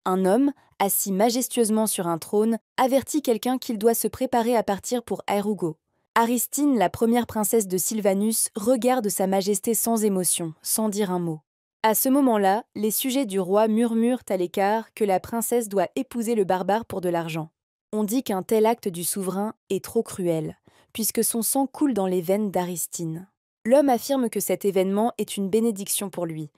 Un homme, assis majestueusement sur un trône, avertit quelqu'un qu'il doit se préparer à partir pour Aerugo. Aristine, la première princesse de Sylvanus, regarde sa majesté sans émotion, sans dire un mot. À ce moment-là, les sujets du roi murmurent à l'écart que la princesse doit épouser le barbare pour de l'argent. On dit qu'un tel acte du souverain est trop cruel, puisque son sang coule dans les veines d'Aristine. L'homme affirme que cet événement est une bénédiction pour lui,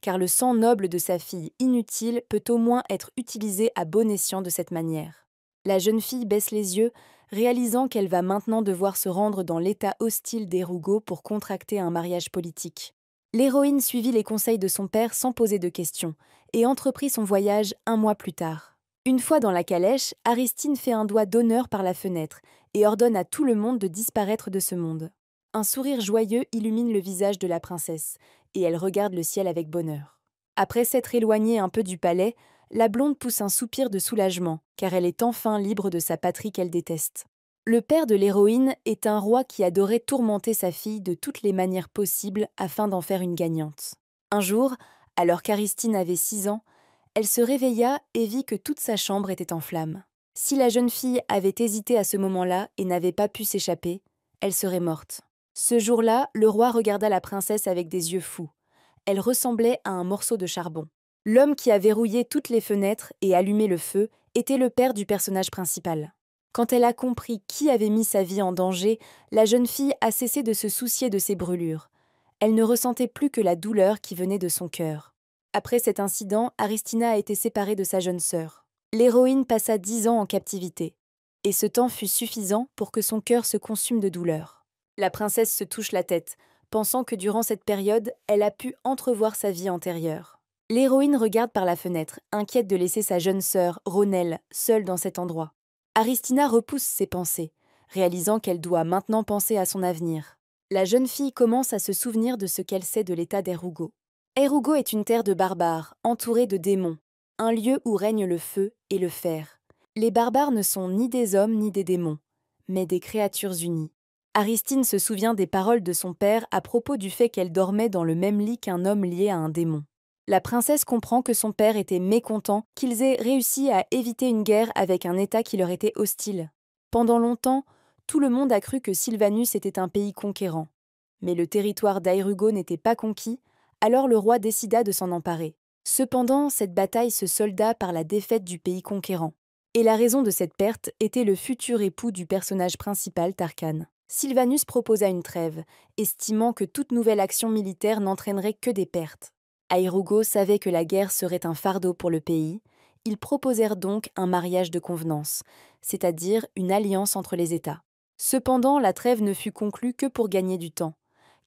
car le sang noble de sa fille inutile peut au moins être utilisé à bon escient de cette manière. La jeune fille baisse les yeux, réalisant qu'elle va maintenant devoir se rendre dans l'état hostile d'Erugo pour contracter un mariage politique. L'héroïne suivit les conseils de son père sans poser de questions, et entreprit son voyage un mois plus tard. Une fois dans la calèche, Aristine fait un doigt d'honneur par la fenêtre, et ordonne à tout le monde de disparaître de ce monde. Un sourire joyeux illumine le visage de la princesse, et elle regarde le ciel avec bonheur. Après s'être éloignée un peu du palais, la blonde pousse un soupir de soulagement, car elle est enfin libre de sa patrie qu'elle déteste. Le père de l'héroïne est un roi qui adorait tourmenter sa fille de toutes les manières possibles afin d'en faire une gagnante. Un jour, alors qu'Aristine avait 6 ans, elle se réveilla et vit que toute sa chambre était en flammes. Si la jeune fille avait hésité à ce moment-là et n'avait pas pu s'échapper, elle serait morte. Ce jour-là, le roi regarda la princesse avec des yeux fous. Elle ressemblait à un morceau de charbon. L'homme qui a verrouillé toutes les fenêtres et allumé le feu était le père du personnage principal. Quand elle a compris qui avait mis sa vie en danger, la jeune fille a cessé de se soucier de ses brûlures. Elle ne ressentait plus que la douleur qui venait de son cœur. Après cet incident, Aristina a été séparée de sa jeune sœur. L'héroïne passa 10 ans en captivité, et ce temps fut suffisant pour que son cœur se consume de douleur. La princesse se touche la tête, pensant que durant cette période, elle a pu entrevoir sa vie antérieure. L'héroïne regarde par la fenêtre, inquiète de laisser sa jeune sœur, Ronelle, seule dans cet endroit. Aristina repousse ses pensées, réalisant qu'elle doit maintenant penser à son avenir. La jeune fille commence à se souvenir de ce qu'elle sait de l'état d'Erugo. Erugo est une terre de barbares, entourée de démons, un lieu où règne le feu et le fer. Les barbares ne sont ni des hommes ni des démons, mais des créatures unies. Aristine se souvient des paroles de son père à propos du fait qu'elle dormait dans le même lit qu'un homme lié à un démon. La princesse comprend que son père était mécontent qu'ils aient réussi à éviter une guerre avec un État qui leur était hostile. Pendant longtemps, tout le monde a cru que Sylvanus était un pays conquérant. Mais le territoire d'Aerugo n'était pas conquis, alors le roi décida de s'en emparer. Cependant, cette bataille se solda par la défaite du pays conquérant. Et la raison de cette perte était le futur époux du personnage principal, Tarkan. Sylvanus proposa une trêve, estimant que toute nouvelle action militaire n'entraînerait que des pertes. Aerugo savait que la guerre serait un fardeau pour le pays. Ils proposèrent donc un mariage de convenance, c'est-à-dire une alliance entre les États. Cependant, la trêve ne fut conclue que pour gagner du temps,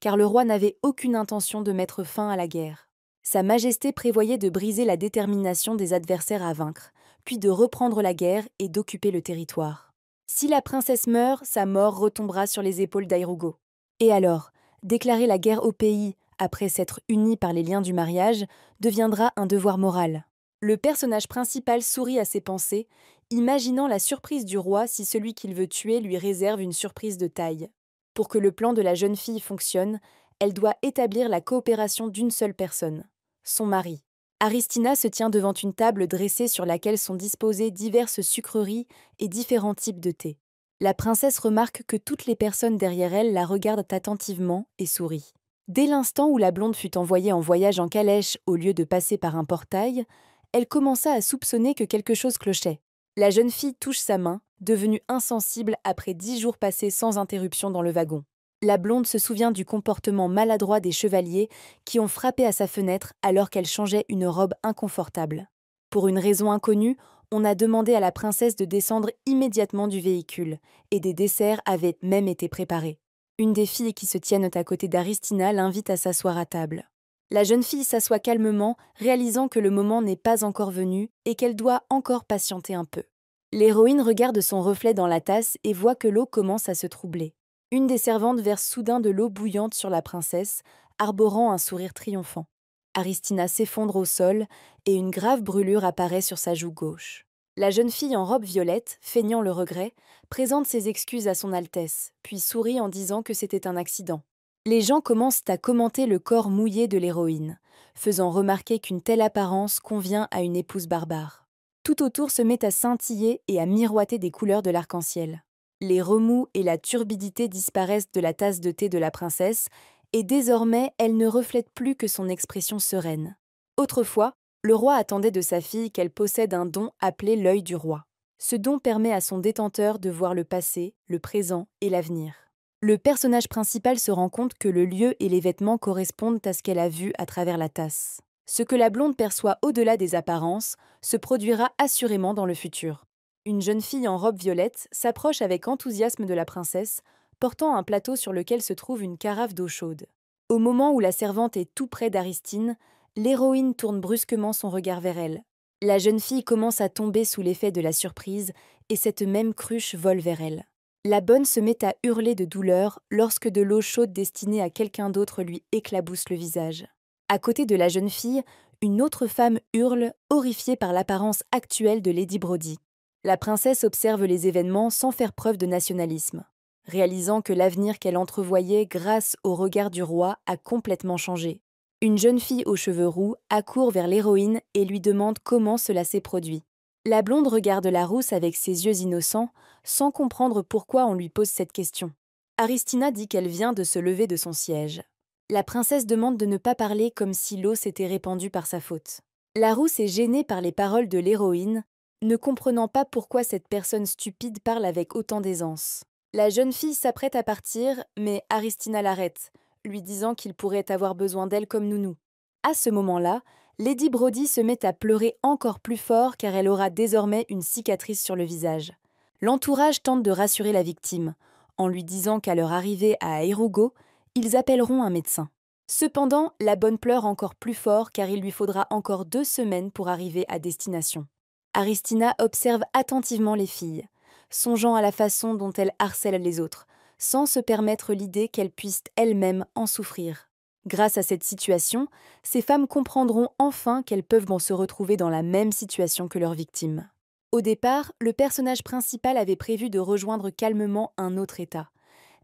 car le roi n'avait aucune intention de mettre fin à la guerre. Sa Majesté prévoyait de briser la détermination des adversaires à vaincre, puis de reprendre la guerre et d'occuper le territoire. Si la princesse meurt, sa mort retombera sur les épaules d'Aerugo. Et alors, déclarer la guerre au pays, après s'être unis par les liens du mariage, deviendra un devoir moral. Le personnage principal sourit à ses pensées, imaginant la surprise du roi si celui qu'il veut tuer lui réserve une surprise de taille. Pour que le plan de la jeune fille fonctionne, elle doit établir la coopération d'une seule personne, son mari. Aristina se tient devant une table dressée sur laquelle sont disposées diverses sucreries et différents types de thé. La princesse remarque que toutes les personnes derrière elle la regardent attentivement et sourit. Dès l'instant où la blonde fut envoyée en voyage en calèche au lieu de passer par un portail, elle commença à soupçonner que quelque chose clochait. La jeune fille touche sa main, devenue insensible après 10 jours passés sans interruption dans le wagon. La blonde se souvient du comportement maladroit des chevaliers qui ont frappé à sa fenêtre alors qu'elle changeait une robe inconfortable. Pour une raison inconnue, on a demandé à la princesse de descendre immédiatement du véhicule, et des desserts avaient même été préparés. Une des filles qui se tiennent à côté d'Aristina l'invite à s'asseoir à table. La jeune fille s'assoit calmement, réalisant que le moment n'est pas encore venu et qu'elle doit encore patienter un peu. L'héroïne regarde son reflet dans la tasse et voit que l'eau commence à se troubler. Une des servantes verse soudain de l'eau bouillante sur la princesse, arborant un sourire triomphant. Aristina s'effondre au sol et une grave brûlure apparaît sur sa joue gauche. La jeune fille en robe violette, feignant le regret, présente ses excuses à son Altesse, puis sourit en disant que c'était un accident. Les gens commencent à commenter le corps mouillé de l'héroïne, faisant remarquer qu'une telle apparence convient à une épouse barbare. Tout autour se met à scintiller et à miroiter des couleurs de l'arc-en-ciel. Les remous et la turbidité disparaissent de la tasse de thé de la princesse, et désormais elle ne reflète plus que son expression sereine. Autrefois, le roi attendait de sa fille qu'elle possède un don appelé l'œil du roi. Ce don permet à son détenteur de voir le passé, le présent et l'avenir. Le personnage principal se rend compte que le lieu et les vêtements correspondent à ce qu'elle a vu à travers la tasse. Ce que la blonde perçoit au-delà des apparences se produira assurément dans le futur. Une jeune fille en robe violette s'approche avec enthousiasme de la princesse, portant un plateau sur lequel se trouve une carafe d'eau chaude. Au moment où la servante est tout près d'Aristine, l'héroïne tourne brusquement son regard vers elle. La jeune fille commence à tomber sous l'effet de la surprise et cette même cruche vole vers elle. La bonne se met à hurler de douleur lorsque de l'eau chaude destinée à quelqu'un d'autre lui éclabousse le visage. À côté de la jeune fille, une autre femme hurle, horrifiée par l'apparence actuelle de Lady Brody. La princesse observe les événements sans faire preuve de nationalisme, réalisant que l'avenir qu'elle entrevoyait grâce au regard du roi a complètement changé. Une jeune fille aux cheveux roux accourt vers l'héroïne et lui demande comment cela s'est produit. La blonde regarde la rousse avec ses yeux innocents, sans comprendre pourquoi on lui pose cette question. Aristina dit qu'elle vient de se lever de son siège. La princesse demande de ne pas parler comme si l'eau s'était répandue par sa faute. La rousse est gênée par les paroles de l'héroïne, ne comprenant pas pourquoi cette personne stupide parle avec autant d'aisance. La jeune fille s'apprête à partir, mais Aristina l'arrête, lui disant qu'il pourrait avoir besoin d'elle comme nounou. À ce moment-là, Lady Brody se met à pleurer encore plus fort car elle aura désormais une cicatrice sur le visage. L'entourage tente de rassurer la victime, en lui disant qu'à leur arrivée à Erugo, ils appelleront un médecin. Cependant, la bonne pleure encore plus fort car il lui faudra encore 2 semaines pour arriver à destination. Aristina observe attentivement les filles, songeant à la façon dont elles harcèlent les autres, sans se permettre l'idée qu'elles puissent elles-mêmes en souffrir. Grâce à cette situation, ces femmes comprendront enfin qu'elles peuvent se retrouver dans la même situation que leurs victimes. Au départ, le personnage principal avait prévu de rejoindre calmement un autre État.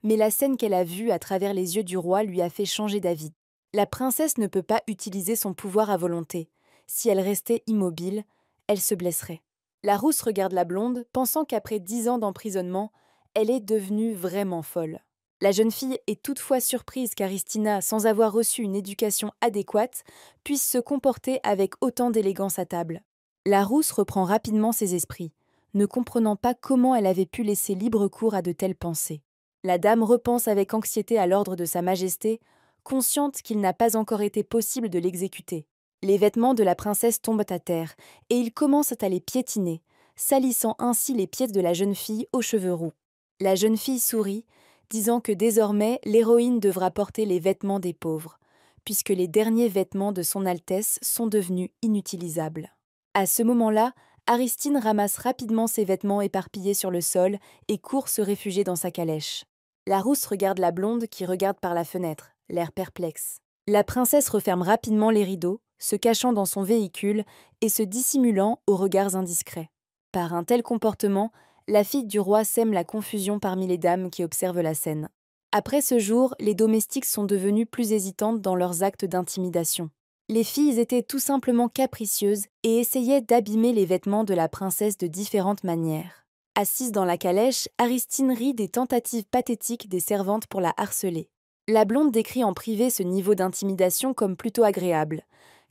Mais la scène qu'elle a vue à travers les yeux du roi lui a fait changer d'avis. La princesse ne peut pas utiliser son pouvoir à volonté. Si elle restait immobile, elle se blesserait. La rousse regarde la blonde, pensant qu'après 10 ans d'emprisonnement, elle est devenue vraiment folle. La jeune fille est toutefois surprise qu'Aristina, sans avoir reçu une éducation adéquate, puisse se comporter avec autant d'élégance à table. La rousse reprend rapidement ses esprits, ne comprenant pas comment elle avait pu laisser libre cours à de telles pensées. La dame repense avec anxiété à l'ordre de Sa Majesté, consciente qu'il n'a pas encore été possible de l'exécuter. Les vêtements de la princesse tombent à terre, et ils commencent à les piétiner, salissant ainsi les pieds de la jeune fille aux cheveux roux. La jeune fille sourit, disant que désormais l'héroïne devra porter les vêtements des pauvres, puisque les derniers vêtements de son Altesse sont devenus inutilisables. À ce moment-là, Aristine ramasse rapidement ses vêtements éparpillés sur le sol et court se réfugier dans sa calèche. La rousse regarde la blonde qui regarde par la fenêtre, l'air perplexe. La princesse referme rapidement les rideaux, se cachant dans son véhicule et se dissimulant aux regards indiscrets. Par un tel comportement, la fille du roi sème la confusion parmi les dames qui observent la scène. Après ce jour, les domestiques sont devenus plus hésitantes dans leurs actes d'intimidation. Les filles étaient tout simplement capricieuses et essayaient d'abîmer les vêtements de la princesse de différentes manières. Assise dans la calèche, Aristine rit des tentatives pathétiques des servantes pour la harceler. La blonde décrit en privé ce niveau d'intimidation comme plutôt agréable,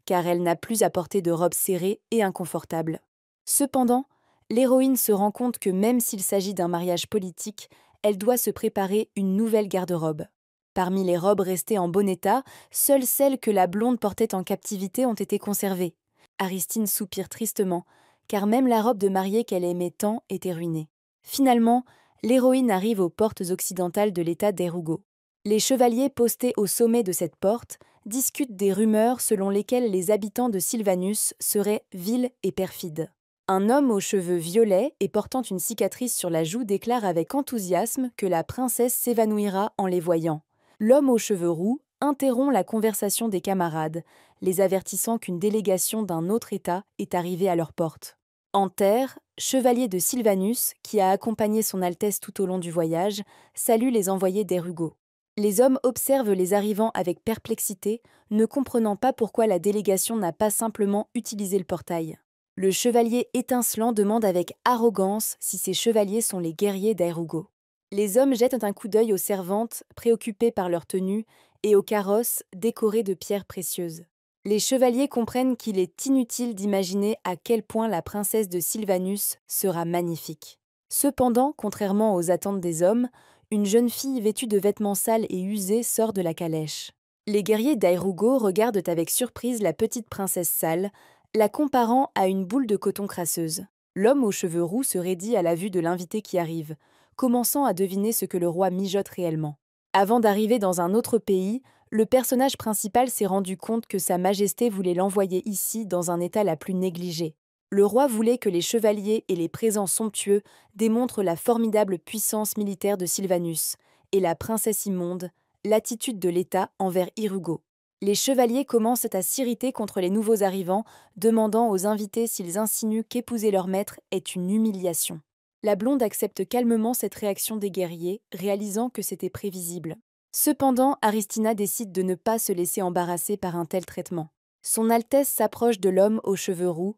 car elle n'a plus à porter de robe serrée et inconfortable. Cependant, l'héroïne se rend compte que même s'il s'agit d'un mariage politique, elle doit se préparer une nouvelle garde-robe. Parmi les robes restées en bon état, seules celles que la blonde portait en captivité ont été conservées. Aristine soupire tristement, car même la robe de mariée qu'elle aimait tant était ruinée. Finalement, l'héroïne arrive aux portes occidentales de l'état d'Erugo. Les chevaliers postés au sommet de cette porte discutent des rumeurs selon lesquelles les habitants de Sylvanus seraient vils et perfides. Un homme aux cheveux violets et portant une cicatrice sur la joue déclare avec enthousiasme que la princesse s'évanouira en les voyant. L'homme aux cheveux roux interrompt la conversation des camarades, les avertissant qu'une délégation d'un autre État est arrivée à leur porte. Antère, chevalier de Sylvanus, qui a accompagné son Altesse tout au long du voyage, salue les envoyés d'Erugo. Les hommes observent les arrivants avec perplexité, ne comprenant pas pourquoi la délégation n'a pas simplement utilisé le portail. Le chevalier étincelant demande avec arrogance si ces chevaliers sont les guerriers d'Aerugo. Les hommes jettent un coup d'œil aux servantes, préoccupées par leur tenue, et aux carrosses, décorés de pierres précieuses. Les chevaliers comprennent qu'il est inutile d'imaginer à quel point la princesse de Sylvanus sera magnifique. Cependant, contrairement aux attentes des hommes, une jeune fille vêtue de vêtements sales et usés sort de la calèche. Les guerriers d'Aerugo regardent avec surprise la petite princesse sale, la comparant à une boule de coton crasseuse. L'homme aux cheveux roux se raidit à la vue de l'invité qui arrive, commençant à deviner ce que le roi mijote réellement. Avant d'arriver dans un autre pays, le personnage principal s'est rendu compte que Sa Majesté voulait l'envoyer ici dans un état la plus négligée. Le roi voulait que les chevaliers et les présents somptueux démontrent la formidable puissance militaire de Sylvanus, et la princesse immonde, l'attitude de l'État envers Irugo. Les chevaliers commencent à s'irriter contre les nouveaux arrivants, demandant aux invités s'ils insinuent qu'épouser leur maître est une humiliation. La blonde accepte calmement cette réaction des guerriers, réalisant que c'était prévisible. Cependant, Aristina décide de ne pas se laisser embarrasser par un tel traitement. Son Altesse s'approche de l'homme aux cheveux roux,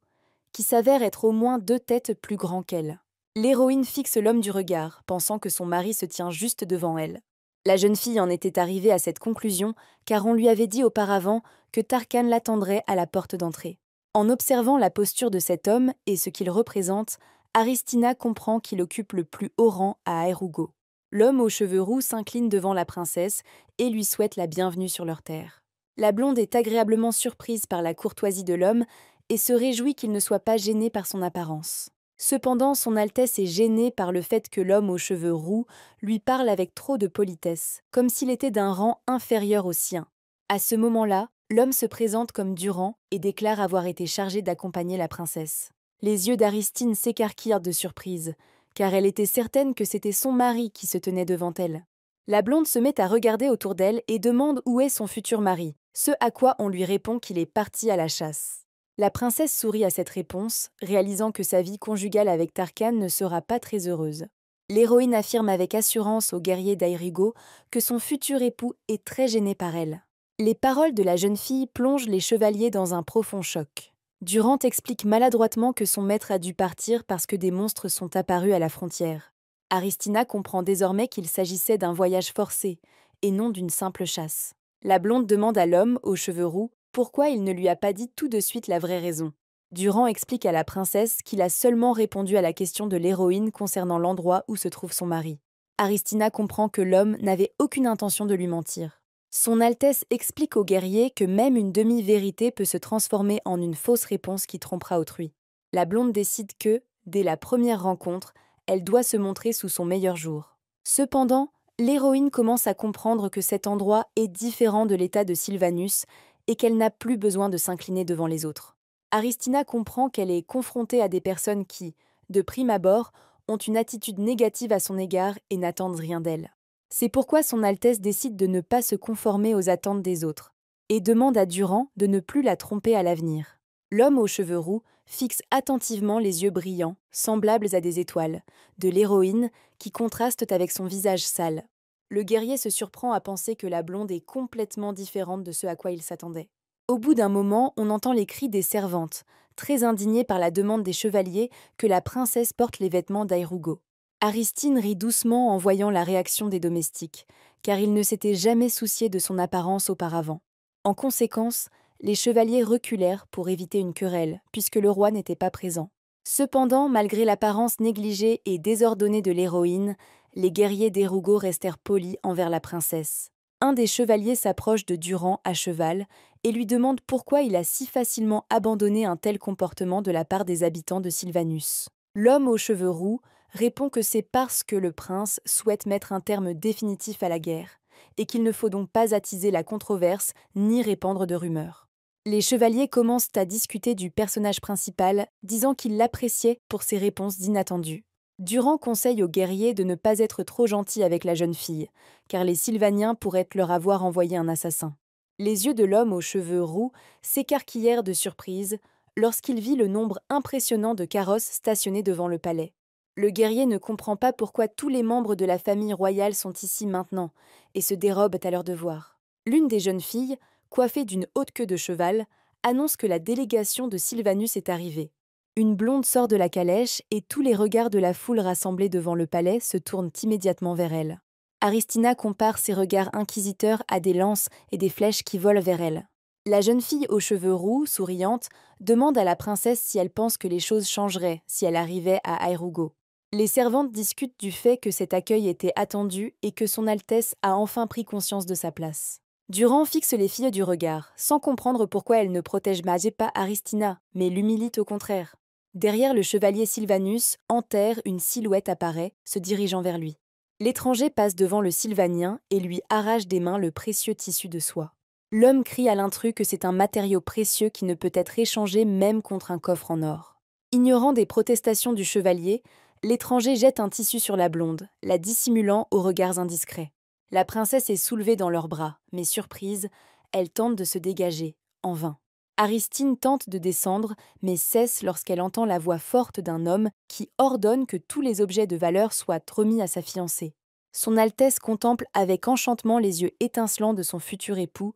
qui s'avère être au moins 2 têtes plus grand qu'elle. L'héroïne fixe l'homme du regard, pensant que son mari se tient juste devant elle. La jeune fille en était arrivée à cette conclusion, car on lui avait dit auparavant que Tarkan l'attendrait à la porte d'entrée. En observant la posture de cet homme et ce qu'il représente, Aristina comprend qu'il occupe le plus haut rang à Aerugo. L'homme aux cheveux roux s'incline devant la princesse et lui souhaite la bienvenue sur leur terre. La blonde est agréablement surprise par la courtoisie de l'homme et se réjouit qu'il ne soit pas gêné par son apparence. Cependant, son Altesse est gênée par le fait que l'homme aux cheveux roux lui parle avec trop de politesse, comme s'il était d'un rang inférieur au sien. À ce moment-là, l'homme se présente comme Durand et déclare avoir été chargé d'accompagner la princesse. Les yeux d'Aristine s'écarquillent de surprise, car elle était certaine que c'était son mari qui se tenait devant elle. La blonde se met à regarder autour d'elle et demande où est son futur mari, ce à quoi on lui répond qu'il est parti à la chasse. La princesse sourit à cette réponse, réalisant que sa vie conjugale avec Tarkan ne sera pas très heureuse. L'héroïne affirme avec assurance au guerrier d'Airigo que son futur époux est très gêné par elle. Les paroles de la jeune fille plongent les chevaliers dans un profond choc. Durand explique maladroitement que son maître a dû partir parce que des monstres sont apparus à la frontière. Aristina comprend désormais qu'il s'agissait d'un voyage forcé, et non d'une simple chasse. La blonde demande à l'homme, aux cheveux roux, pourquoi il ne lui a pas dit tout de suite la vraie raison. Durand explique à la princesse qu'il a seulement répondu à la question de l'héroïne concernant l'endroit où se trouve son mari. Aristina comprend que l'homme n'avait aucune intention de lui mentir. Son Altesse explique au guerrier que même une demi-vérité peut se transformer en une fausse réponse qui trompera autrui. La blonde décide que, dès la première rencontre, elle doit se montrer sous son meilleur jour. Cependant, l'héroïne commence à comprendre que cet endroit est différent de l'état de Sylvanus et qu'elle n'a plus besoin de s'incliner devant les autres. Aristina comprend qu'elle est confrontée à des personnes qui, de prime abord, ont une attitude négative à son égard et n'attendent rien d'elle. C'est pourquoi son Altesse décide de ne pas se conformer aux attentes des autres et demande à Durand de ne plus la tromper à l'avenir. L'homme aux cheveux roux fixe attentivement les yeux brillants, semblables à des étoiles, de l'héroïne qui contrastent avec son visage sale. Le guerrier se surprend à penser que la blonde est complètement différente de ce à quoi il s'attendait. Au bout d'un moment, on entend les cris des servantes, très indignées par la demande des chevaliers que la princesse porte les vêtements d'Aerugo. Aristine rit doucement en voyant la réaction des domestiques, car il ne s'était jamais soucié de son apparence auparavant. En conséquence, les chevaliers reculèrent pour éviter une querelle, puisque le roi n'était pas présent. Cependant, malgré l'apparence négligée et désordonnée de l'héroïne, les guerriers d'Aerugo restèrent polis envers la princesse. Un des chevaliers s'approche de Durand à cheval et lui demande pourquoi il a si facilement abandonné un tel comportement de la part des habitants de Sylvanus. L'homme aux cheveux roux répond que c'est parce que le prince souhaite mettre un terme définitif à la guerre, et qu'il ne faut donc pas attiser la controverse ni répandre de rumeurs. Les chevaliers commencent à discuter du personnage principal, disant qu'ils l'appréciaient pour ses réponses inattendues. Durand conseille aux guerriers de ne pas être trop gentils avec la jeune fille, car les Sylvaniens pourraient leur avoir envoyé un assassin. Les yeux de l'homme aux cheveux roux s'écarquillèrent de surprise lorsqu'il vit le nombre impressionnant de carrosses stationnés devant le palais. Le guerrier ne comprend pas pourquoi tous les membres de la famille royale sont ici maintenant et se dérobent à leurs devoirs. L'une des jeunes filles, coiffée d'une haute queue de cheval, annonce que la délégation de Sylvanus est arrivée. Une blonde sort de la calèche et tous les regards de la foule rassemblée devant le palais se tournent immédiatement vers elle. Aristina compare ses regards inquisiteurs à des lances et des flèches qui volent vers elle. La jeune fille aux cheveux roux, souriante, demande à la princesse si elle pense que les choses changeraient si elle arrivait à Hyrule. Les servantes discutent du fait que cet accueil était attendu et que son Altesse a enfin pris conscience de sa place. Durand fixe les filles du regard, sans comprendre pourquoi elle ne protège pas Aristina, mais l'humilie au contraire. Derrière le chevalier Sylvanus, en terre, une silhouette apparaît, se dirigeant vers lui. L'étranger passe devant le Sylvanien et lui arrache des mains le précieux tissu de soie. L'homme crie à l'intrus que c'est un matériau précieux qui ne peut être échangé même contre un coffre en or. Ignorant des protestations du chevalier, l'étranger jette un tissu sur la blonde, la dissimulant aux regards indiscrets. La princesse est soulevée dans leurs bras, mais surprise, elle tente de se dégager, en vain. Aristine tente de descendre, mais cesse lorsqu'elle entend la voix forte d'un homme qui ordonne que tous les objets de valeur soient remis à sa fiancée. Son Altesse contemple avec enchantement les yeux étincelants de son futur époux,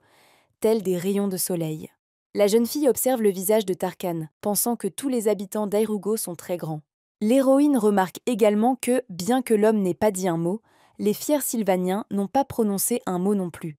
tels des rayons de soleil. La jeune fille observe le visage de Tarkan, pensant que tous les habitants d'Hyrule sont très grands. L'héroïne remarque également que, bien que l'homme n'ait pas dit un mot, les fiers Sylvaniens n'ont pas prononcé un mot non plus.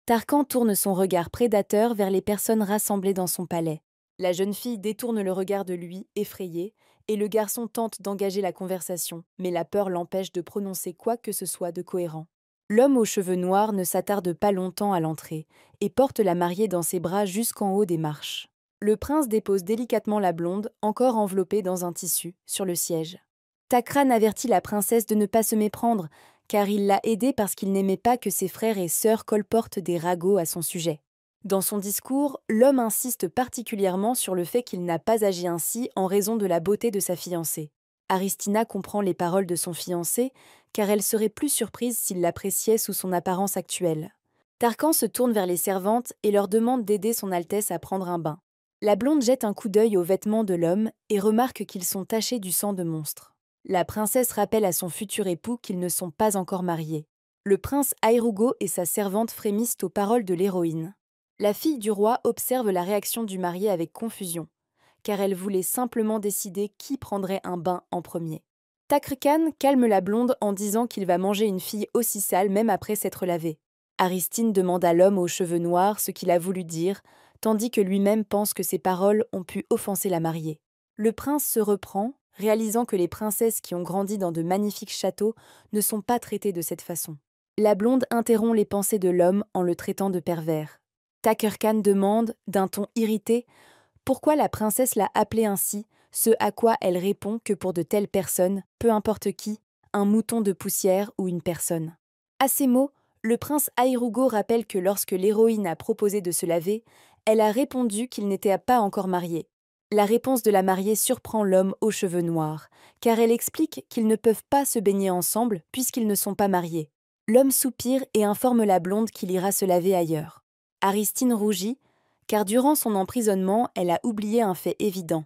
Tarkan tourne son regard prédateur vers les personnes rassemblées dans son palais. La jeune fille détourne le regard de lui, effrayée, et le garçon tente d'engager la conversation, mais la peur l'empêche de prononcer quoi que ce soit de cohérent. L'homme aux cheveux noirs ne s'attarde pas longtemps à l'entrée, et porte la mariée dans ses bras jusqu'en haut des marches. Le prince dépose délicatement la blonde, encore enveloppée dans un tissu, sur le siège. Takran avertit la princesse de ne pas se méprendre, car il l'a aidée parce qu'il n'aimait pas que ses frères et sœurs colportent des ragots à son sujet. Dans son discours, l'homme insiste particulièrement sur le fait qu'il n'a pas agi ainsi en raison de la beauté de sa fiancée. Aristina comprend les paroles de son fiancé, car elle serait plus surprise s'il l'appréciait sous son apparence actuelle. Tarkan se tourne vers les servantes et leur demande d'aider son Altesse à prendre un bain. La blonde jette un coup d'œil aux vêtements de l'homme et remarque qu'ils sont tachés du sang de monstre. La princesse rappelle à son futur époux qu'ils ne sont pas encore mariés. Le prince Hyrule et sa servante frémissent aux paroles de l'héroïne. La fille du roi observe la réaction du marié avec confusion, car elle voulait simplement décider qui prendrait un bain en premier. Takr Khan calme la blonde en disant qu'il va manger une fille aussi sale même après s'être lavée. Aristine demande à l'homme aux cheveux noirs ce qu'il a voulu dire, tandis que lui-même pense que ses paroles ont pu offenser la mariée. Le prince se reprend, réalisant que les princesses qui ont grandi dans de magnifiques châteaux ne sont pas traitées de cette façon. La blonde interrompt les pensées de l'homme en le traitant de pervers. Takr Khan demande, d'un ton irrité, pourquoi la princesse l'a appelé ainsi, ce à quoi elle répond que pour de telles personnes, peu importe qui, un mouton de poussière ou une personne. À ces mots, le prince Hyrule rappelle que lorsque l'héroïne a proposé de se laver, elle a répondu qu'il n'était pas encore marié. La réponse de la mariée surprend l'homme aux cheveux noirs, car elle explique qu'ils ne peuvent pas se baigner ensemble puisqu'ils ne sont pas mariés. L'homme soupire et informe la blonde qu'il ira se laver ailleurs. Aristine rougit, car durant son emprisonnement, elle a oublié un fait évident.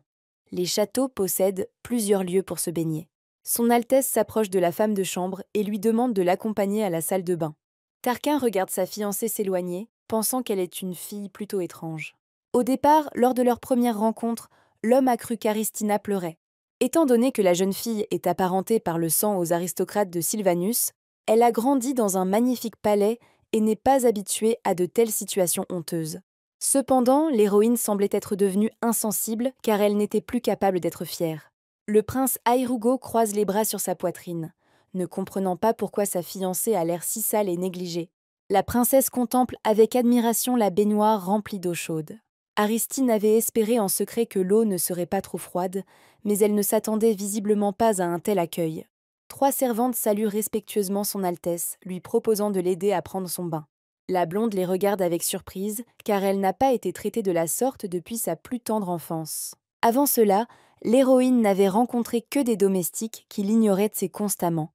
Les châteaux possèdent plusieurs lieux pour se baigner. Son Altesse s'approche de la femme de chambre et lui demande de l'accompagner à la salle de bain. Tarquin regarde sa fiancée s'éloigner, pensant qu'elle est une fille plutôt étrange. Au départ, lors de leur première rencontre, l'homme a cru qu'Aristina pleurait. Étant donné que la jeune fille est apparentée par le sang aux aristocrates de Sylvanus, elle a grandi dans un magnifique palais et n'est pas habituée à de telles situations honteuses. Cependant, l'héroïne semblait être devenue insensible car elle n'était plus capable d'être fière. Le prince Hyrule croise les bras sur sa poitrine, ne comprenant pas pourquoi sa fiancée a l'air si sale et négligée. La princesse contemple avec admiration la baignoire remplie d'eau chaude. Aristine avait espéré en secret que l'eau ne serait pas trop froide, mais elle ne s'attendait visiblement pas à un tel accueil. 3 servantes saluent respectueusement son Altesse, lui proposant de l'aider à prendre son bain. La blonde les regarde avec surprise, car elle n'a pas été traitée de la sorte depuis sa plus tendre enfance. Avant cela, l'héroïne n'avait rencontré que des domestiques qui l'ignoraient constamment.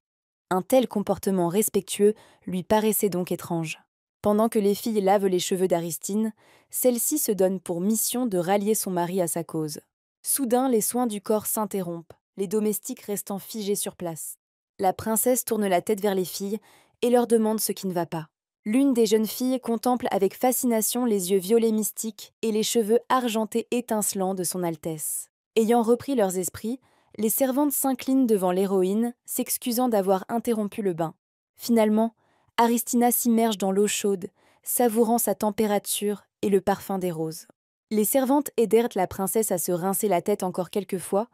Un tel comportement respectueux lui paraissait donc étrange. Pendant que les filles lavent les cheveux d'Aristine, celle-ci se donne pour mission de rallier son mari à sa cause. Soudain, les soins du corps s'interrompent, les domestiques restant figés sur place. La princesse tourne la tête vers les filles et leur demande ce qui ne va pas. L'une des jeunes filles contemple avec fascination les yeux violets mystiques et les cheveux argentés étincelants de son Altesse. Ayant repris leurs esprits, les servantes s'inclinent devant l'héroïne, s'excusant d'avoir interrompu le bain. Finalement, Aristina s'immerge dans l'eau chaude, savourant sa température et le parfum des roses. Les servantes aidèrent la princesse à se rincer la tête encore quelques fois,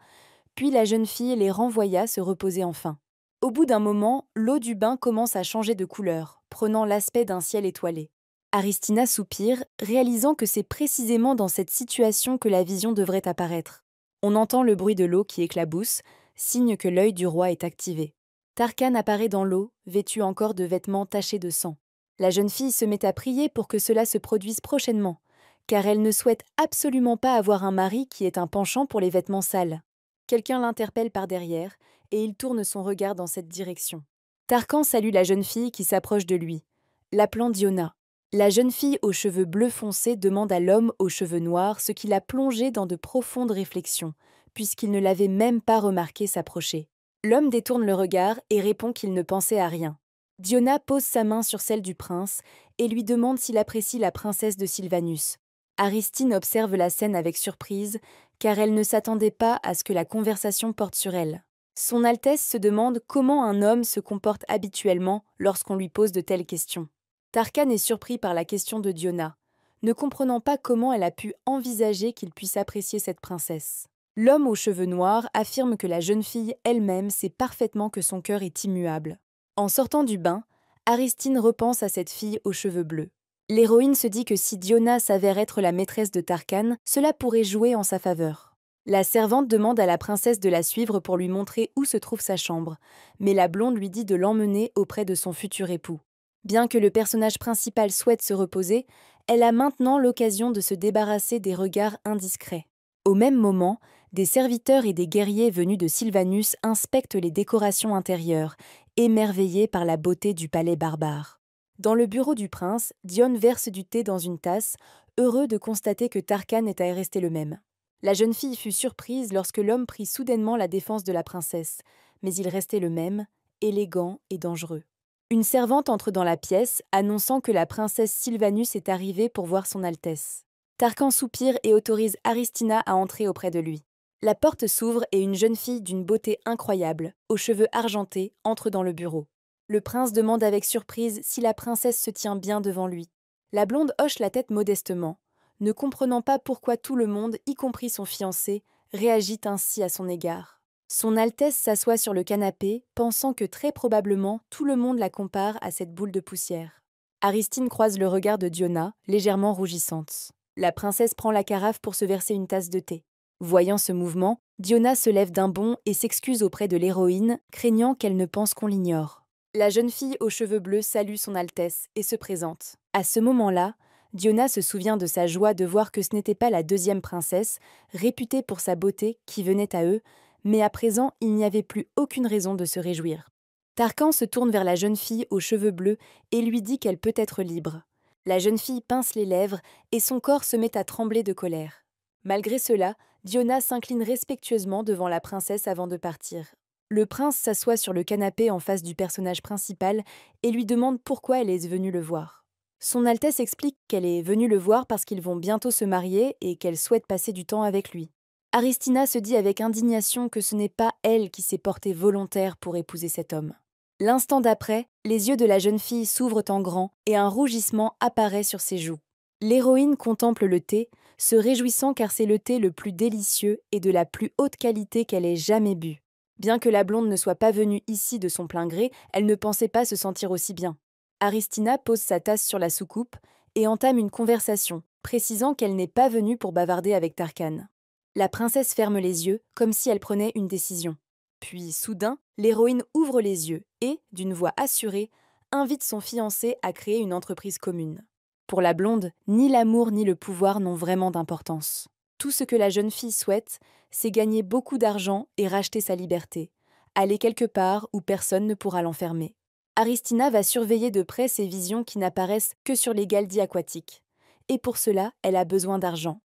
puis la jeune fille les renvoya se reposer enfin. Au bout d'un moment, l'eau du bain commence à changer de couleur, prenant l'aspect d'un ciel étoilé. Aristina soupire, réalisant que c'est précisément dans cette situation que la vision devrait apparaître. On entend le bruit de l'eau qui éclabousse, signe que l'œil du roi est activé. Tarkan apparaît dans l'eau, vêtu encore de vêtements tachés de sang. La jeune fille se met à prier pour que cela se produise prochainement, car elle ne souhaite absolument pas avoir un mari qui ait un penchant pour les vêtements sales. Quelqu'un l'interpelle par derrière, et il tourne son regard dans cette direction. Tarkan salue la jeune fille qui s'approche de lui, l'appelant Diona. La jeune fille aux cheveux bleus foncés demande à l'homme aux cheveux noirs ce qui l'a plongé dans de profondes réflexions, puisqu'il ne l'avait même pas remarqué s'approcher. L'homme détourne le regard et répond qu'il ne pensait à rien. Diona pose sa main sur celle du prince et lui demande s'il apprécie la princesse de Sylvanus. Aristine observe la scène avec surprise, car elle ne s'attendait pas à ce que la conversation porte sur elle. Son Altesse se demande comment un homme se comporte habituellement lorsqu'on lui pose de telles questions. Tarkan est surpris par la question de Diona, ne comprenant pas comment elle a pu envisager qu'il puisse apprécier cette princesse. L'homme aux cheveux noirs affirme que la jeune fille elle-même sait parfaitement que son cœur est immuable. En sortant du bain, Aristine repense à cette fille aux cheveux bleus. L'héroïne se dit que si Diona s'avère être la maîtresse de Tarkan, cela pourrait jouer en sa faveur. La servante demande à la princesse de la suivre pour lui montrer où se trouve sa chambre, mais la blonde lui dit de l'emmener auprès de son futur époux. Bien que le personnage principal souhaite se reposer, elle a maintenant l'occasion de se débarrasser des regards indiscrets. Au même moment, des serviteurs et des guerriers venus de Sylvanus inspectent les décorations intérieures, émerveillés par la beauté du palais barbare. Dans le bureau du prince, Dion verse du thé dans une tasse, heureux de constater que Tarkan est resté le même. La jeune fille fut surprise lorsque l'homme prit soudainement la défense de la princesse, mais il restait le même, élégant et dangereux. Une servante entre dans la pièce, annonçant que la princesse Sylvanus est arrivée pour voir son Altesse. Tarkan soupire et autorise Aristina à entrer auprès de lui. La porte s'ouvre et une jeune fille d'une beauté incroyable, aux cheveux argentés, entre dans le bureau. Le prince demande avec surprise si la princesse se tient bien devant lui. La blonde hoche la tête modestement, ne comprenant pas pourquoi tout le monde, y compris son fiancé, réagit ainsi à son égard. Son Altesse s'assoit sur le canapé, pensant que très probablement tout le monde la compare à cette boule de poussière. Aristine croise le regard de Diona, légèrement rougissante. La princesse prend la carafe pour se verser une tasse de thé. Voyant ce mouvement, Diona se lève d'un bond et s'excuse auprès de l'héroïne, craignant qu'elle ne pense qu'on l'ignore. La jeune fille aux cheveux bleus salue son Altesse et se présente. À ce moment-là, Diona se souvient de sa joie de voir que ce n'était pas la deuxième princesse, réputée pour sa beauté, qui venait à eux, mais à présent, il n'y avait plus aucune raison de se réjouir. Tarkan se tourne vers la jeune fille aux cheveux bleus et lui dit qu'elle peut être libre. La jeune fille pince les lèvres et son corps se met à trembler de colère. Malgré cela, Diona s'incline respectueusement devant la princesse avant de partir. Le prince s'assoit sur le canapé en face du personnage principal et lui demande pourquoi elle est venue le voir. Son Altesse explique qu'elle est venue le voir parce qu'ils vont bientôt se marier et qu'elle souhaite passer du temps avec lui. Aristina se dit avec indignation que ce n'est pas elle qui s'est portée volontaire pour épouser cet homme. L'instant d'après, les yeux de la jeune fille s'ouvrent en grand et un rougissement apparaît sur ses joues. L'héroïne contemple le thé, se réjouissant car c'est le thé le plus délicieux et de la plus haute qualité qu'elle ait jamais bu. Bien que la blonde ne soit pas venue ici de son plein gré, elle ne pensait pas se sentir aussi bien. Aristina pose sa tasse sur la soucoupe et entame une conversation, précisant qu'elle n'est pas venue pour bavarder avec Tarkan. La princesse ferme les yeux, comme si elle prenait une décision. Puis, soudain, l'héroïne ouvre les yeux et, d'une voix assurée, invite son fiancé à créer une entreprise commune. Pour la blonde, ni l'amour ni le pouvoir n'ont vraiment d'importance. Tout ce que la jeune fille souhaite, c'est gagner beaucoup d'argent et racheter sa liberté, aller quelque part où personne ne pourra l'enfermer. Aristina va surveiller de près ces visions qui n'apparaissent que sur les galdies aquatiques. Et pour cela, elle a besoin d'argent.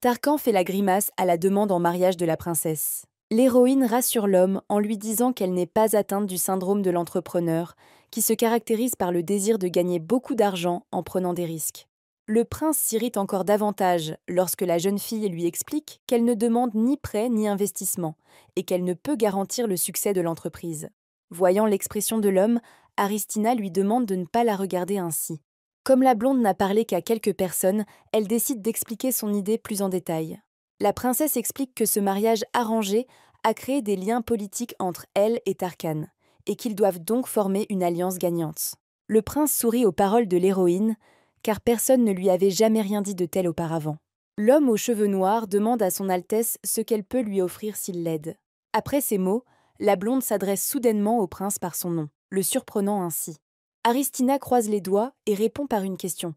Tarkan fait la grimace à la demande en mariage de la princesse. L'héroïne rassure l'homme en lui disant qu'elle n'est pas atteinte du syndrome de l'entrepreneur, qui se caractérise par le désir de gagner beaucoup d'argent en prenant des risques. Le prince s'irrite encore davantage lorsque la jeune fille lui explique qu'elle ne demande ni prêt ni investissement et qu'elle ne peut garantir le succès de l'entreprise. Voyant l'expression de l'homme, Aristina lui demande de ne pas la regarder ainsi. Comme la blonde n'a parlé qu'à quelques personnes, elle décide d'expliquer son idée plus en détail. La princesse explique que ce mariage arrangé a créé des liens politiques entre elle et Tarkan, et qu'ils doivent donc former une alliance gagnante. Le prince sourit aux paroles de l'héroïne, car personne ne lui avait jamais rien dit de tel auparavant. L'homme aux cheveux noirs demande à son Altesse ce qu'elle peut lui offrir s'il l'aide. Après ces mots, la blonde s'adresse soudainement au prince par son nom, le surprenant ainsi. Aristina croise les doigts et répond par une question.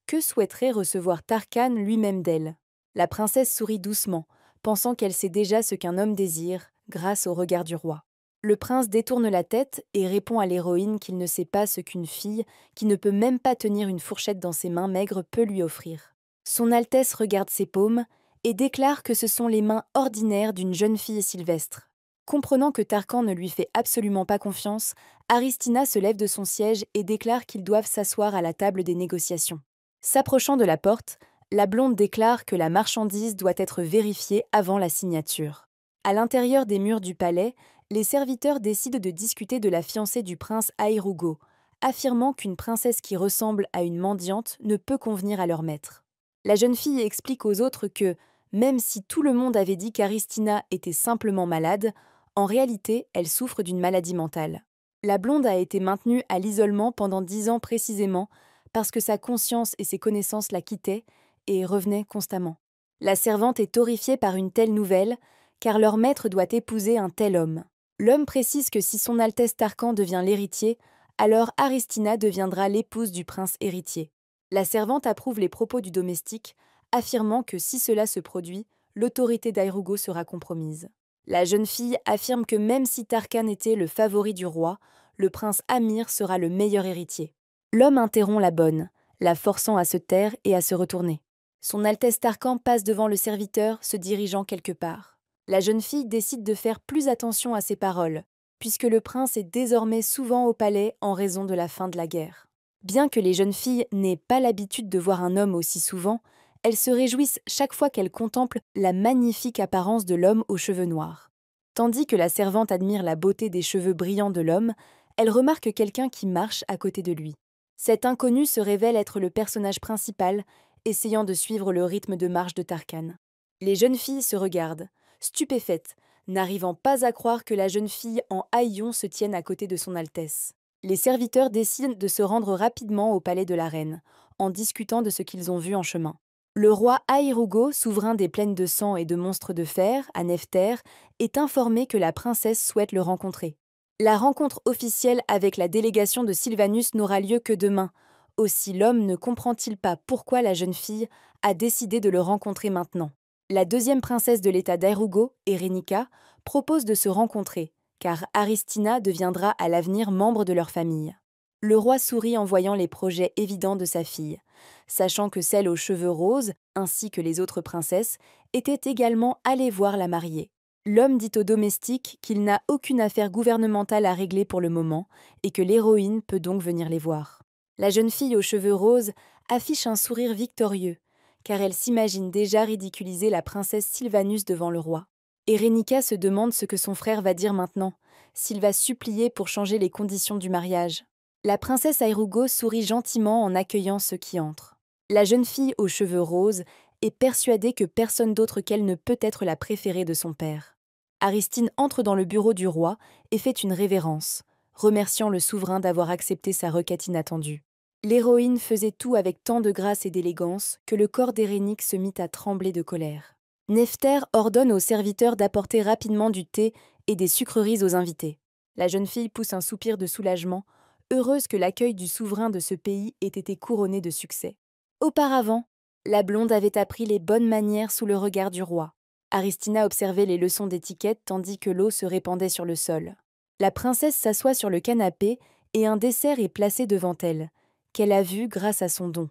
Que souhaiterait recevoir Tarkan lui-même d'elle? La princesse sourit doucement, pensant qu'elle sait déjà ce qu'un homme désire, grâce au regard du roi. Le prince détourne la tête et répond à l'héroïne qu'il ne sait pas ce qu'une fille, qui ne peut même pas tenir une fourchette dans ses mains maigres, peut lui offrir. Son Altesse regarde ses paumes et déclare que ce sont les mains ordinaires d'une jeune fille sylvestre. Comprenant que Tarkan ne lui fait absolument pas confiance, Aristina se lève de son siège et déclare qu'ils doivent s'asseoir à la table des négociations. S'approchant de la porte, la blonde déclare que la marchandise doit être vérifiée avant la signature. À l'intérieur des murs du palais, les serviteurs décident de discuter de la fiancée du prince Aïrougo, affirmant qu'une princesse qui ressemble à une mendiante ne peut convenir à leur maître. La jeune fille explique aux autres que, même si tout le monde avait dit qu'Aristina était simplement malade, en réalité, elle souffre d'une maladie mentale. La blonde a été maintenue à l'isolement pendant 10 ans précisément parce que sa conscience et ses connaissances la quittaient et revenaient constamment. La servante est horrifiée par une telle nouvelle, car leur maître doit épouser un tel homme. L'homme précise que si son Altesse Tarkan devient l'héritier, alors Aristina deviendra l'épouse du prince héritier. La servante approuve les propos du domestique, affirmant que si cela se produit, l'autorité d'Aïrougo sera compromise. La jeune fille affirme que même si Tarkan était le favori du roi, le prince Amir sera le meilleur héritier. L'homme interrompt la bonne, la forçant à se taire et à se retourner. Son Altesse Tarkan passe devant le serviteur, se dirigeant quelque part. La jeune fille décide de faire plus attention à ses paroles, puisque le prince est désormais souvent au palais en raison de la fin de la guerre. Bien que les jeunes filles n'aient pas l'habitude de voir un homme aussi souvent, elles se réjouissent chaque fois qu'elles contemplent la magnifique apparence de l'homme aux cheveux noirs. Tandis que la servante admire la beauté des cheveux brillants de l'homme, elle remarque quelqu'un qui marche à côté de lui. Cet inconnu se révèle être le personnage principal, essayant de suivre le rythme de marche de Tarkan. Les jeunes filles se regardent, stupéfaites, n'arrivant pas à croire que la jeune fille en haillons se tienne à côté de son Altesse. Les serviteurs décident de se rendre rapidement au palais de la reine, en discutant de ce qu'ils ont vu en chemin. Le roi Aïrougo, souverain des plaines de sang et de monstres de fer, à Nefther, est informé que la princesse souhaite le rencontrer. La rencontre officielle avec la délégation de Sylvanus n'aura lieu que demain. Aussi l'homme ne comprend-il pas pourquoi la jeune fille a décidé de le rencontrer maintenant. La deuxième princesse de l'état d'Aïrougo, Erenika, propose de se rencontrer, car Aristina deviendra à l'avenir membre de leur famille. Le roi sourit en voyant les projets évidents de sa fille, sachant que celle aux cheveux roses, ainsi que les autres princesses, était également allée voir la mariée. L'homme dit au domestique qu'il n'a aucune affaire gouvernementale à régler pour le moment et que l'héroïne peut donc venir les voir. La jeune fille aux cheveux roses affiche un sourire victorieux, car elle s'imagine déjà ridiculiser la princesse Sylvanus devant le roi. Erenika se demande ce que son frère va dire maintenant, s'il va supplier pour changer les conditions du mariage. La princesse Aïrougo sourit gentiment en accueillant ceux qui entrent. La jeune fille aux cheveux roses est persuadée que personne d'autre qu'elle ne peut être la préférée de son père. Aristine entre dans le bureau du roi et fait une révérence, remerciant le souverain d'avoir accepté sa requête inattendue. L'héroïne faisait tout avec tant de grâce et d'élégance que le corps d'Érénique se mit à trembler de colère. Nefther ordonne aux serviteurs d'apporter rapidement du thé et des sucreries aux invités. La jeune fille pousse un soupir de soulagement, heureuse que l'accueil du souverain de ce pays ait été couronné de succès. Auparavant, la blonde avait appris les bonnes manières sous le regard du roi. Aristina observait les leçons d'étiquette tandis que l'eau se répandait sur le sol. La princesse s'assoit sur le canapé et un dessert est placé devant elle, qu'elle a vu grâce à son don,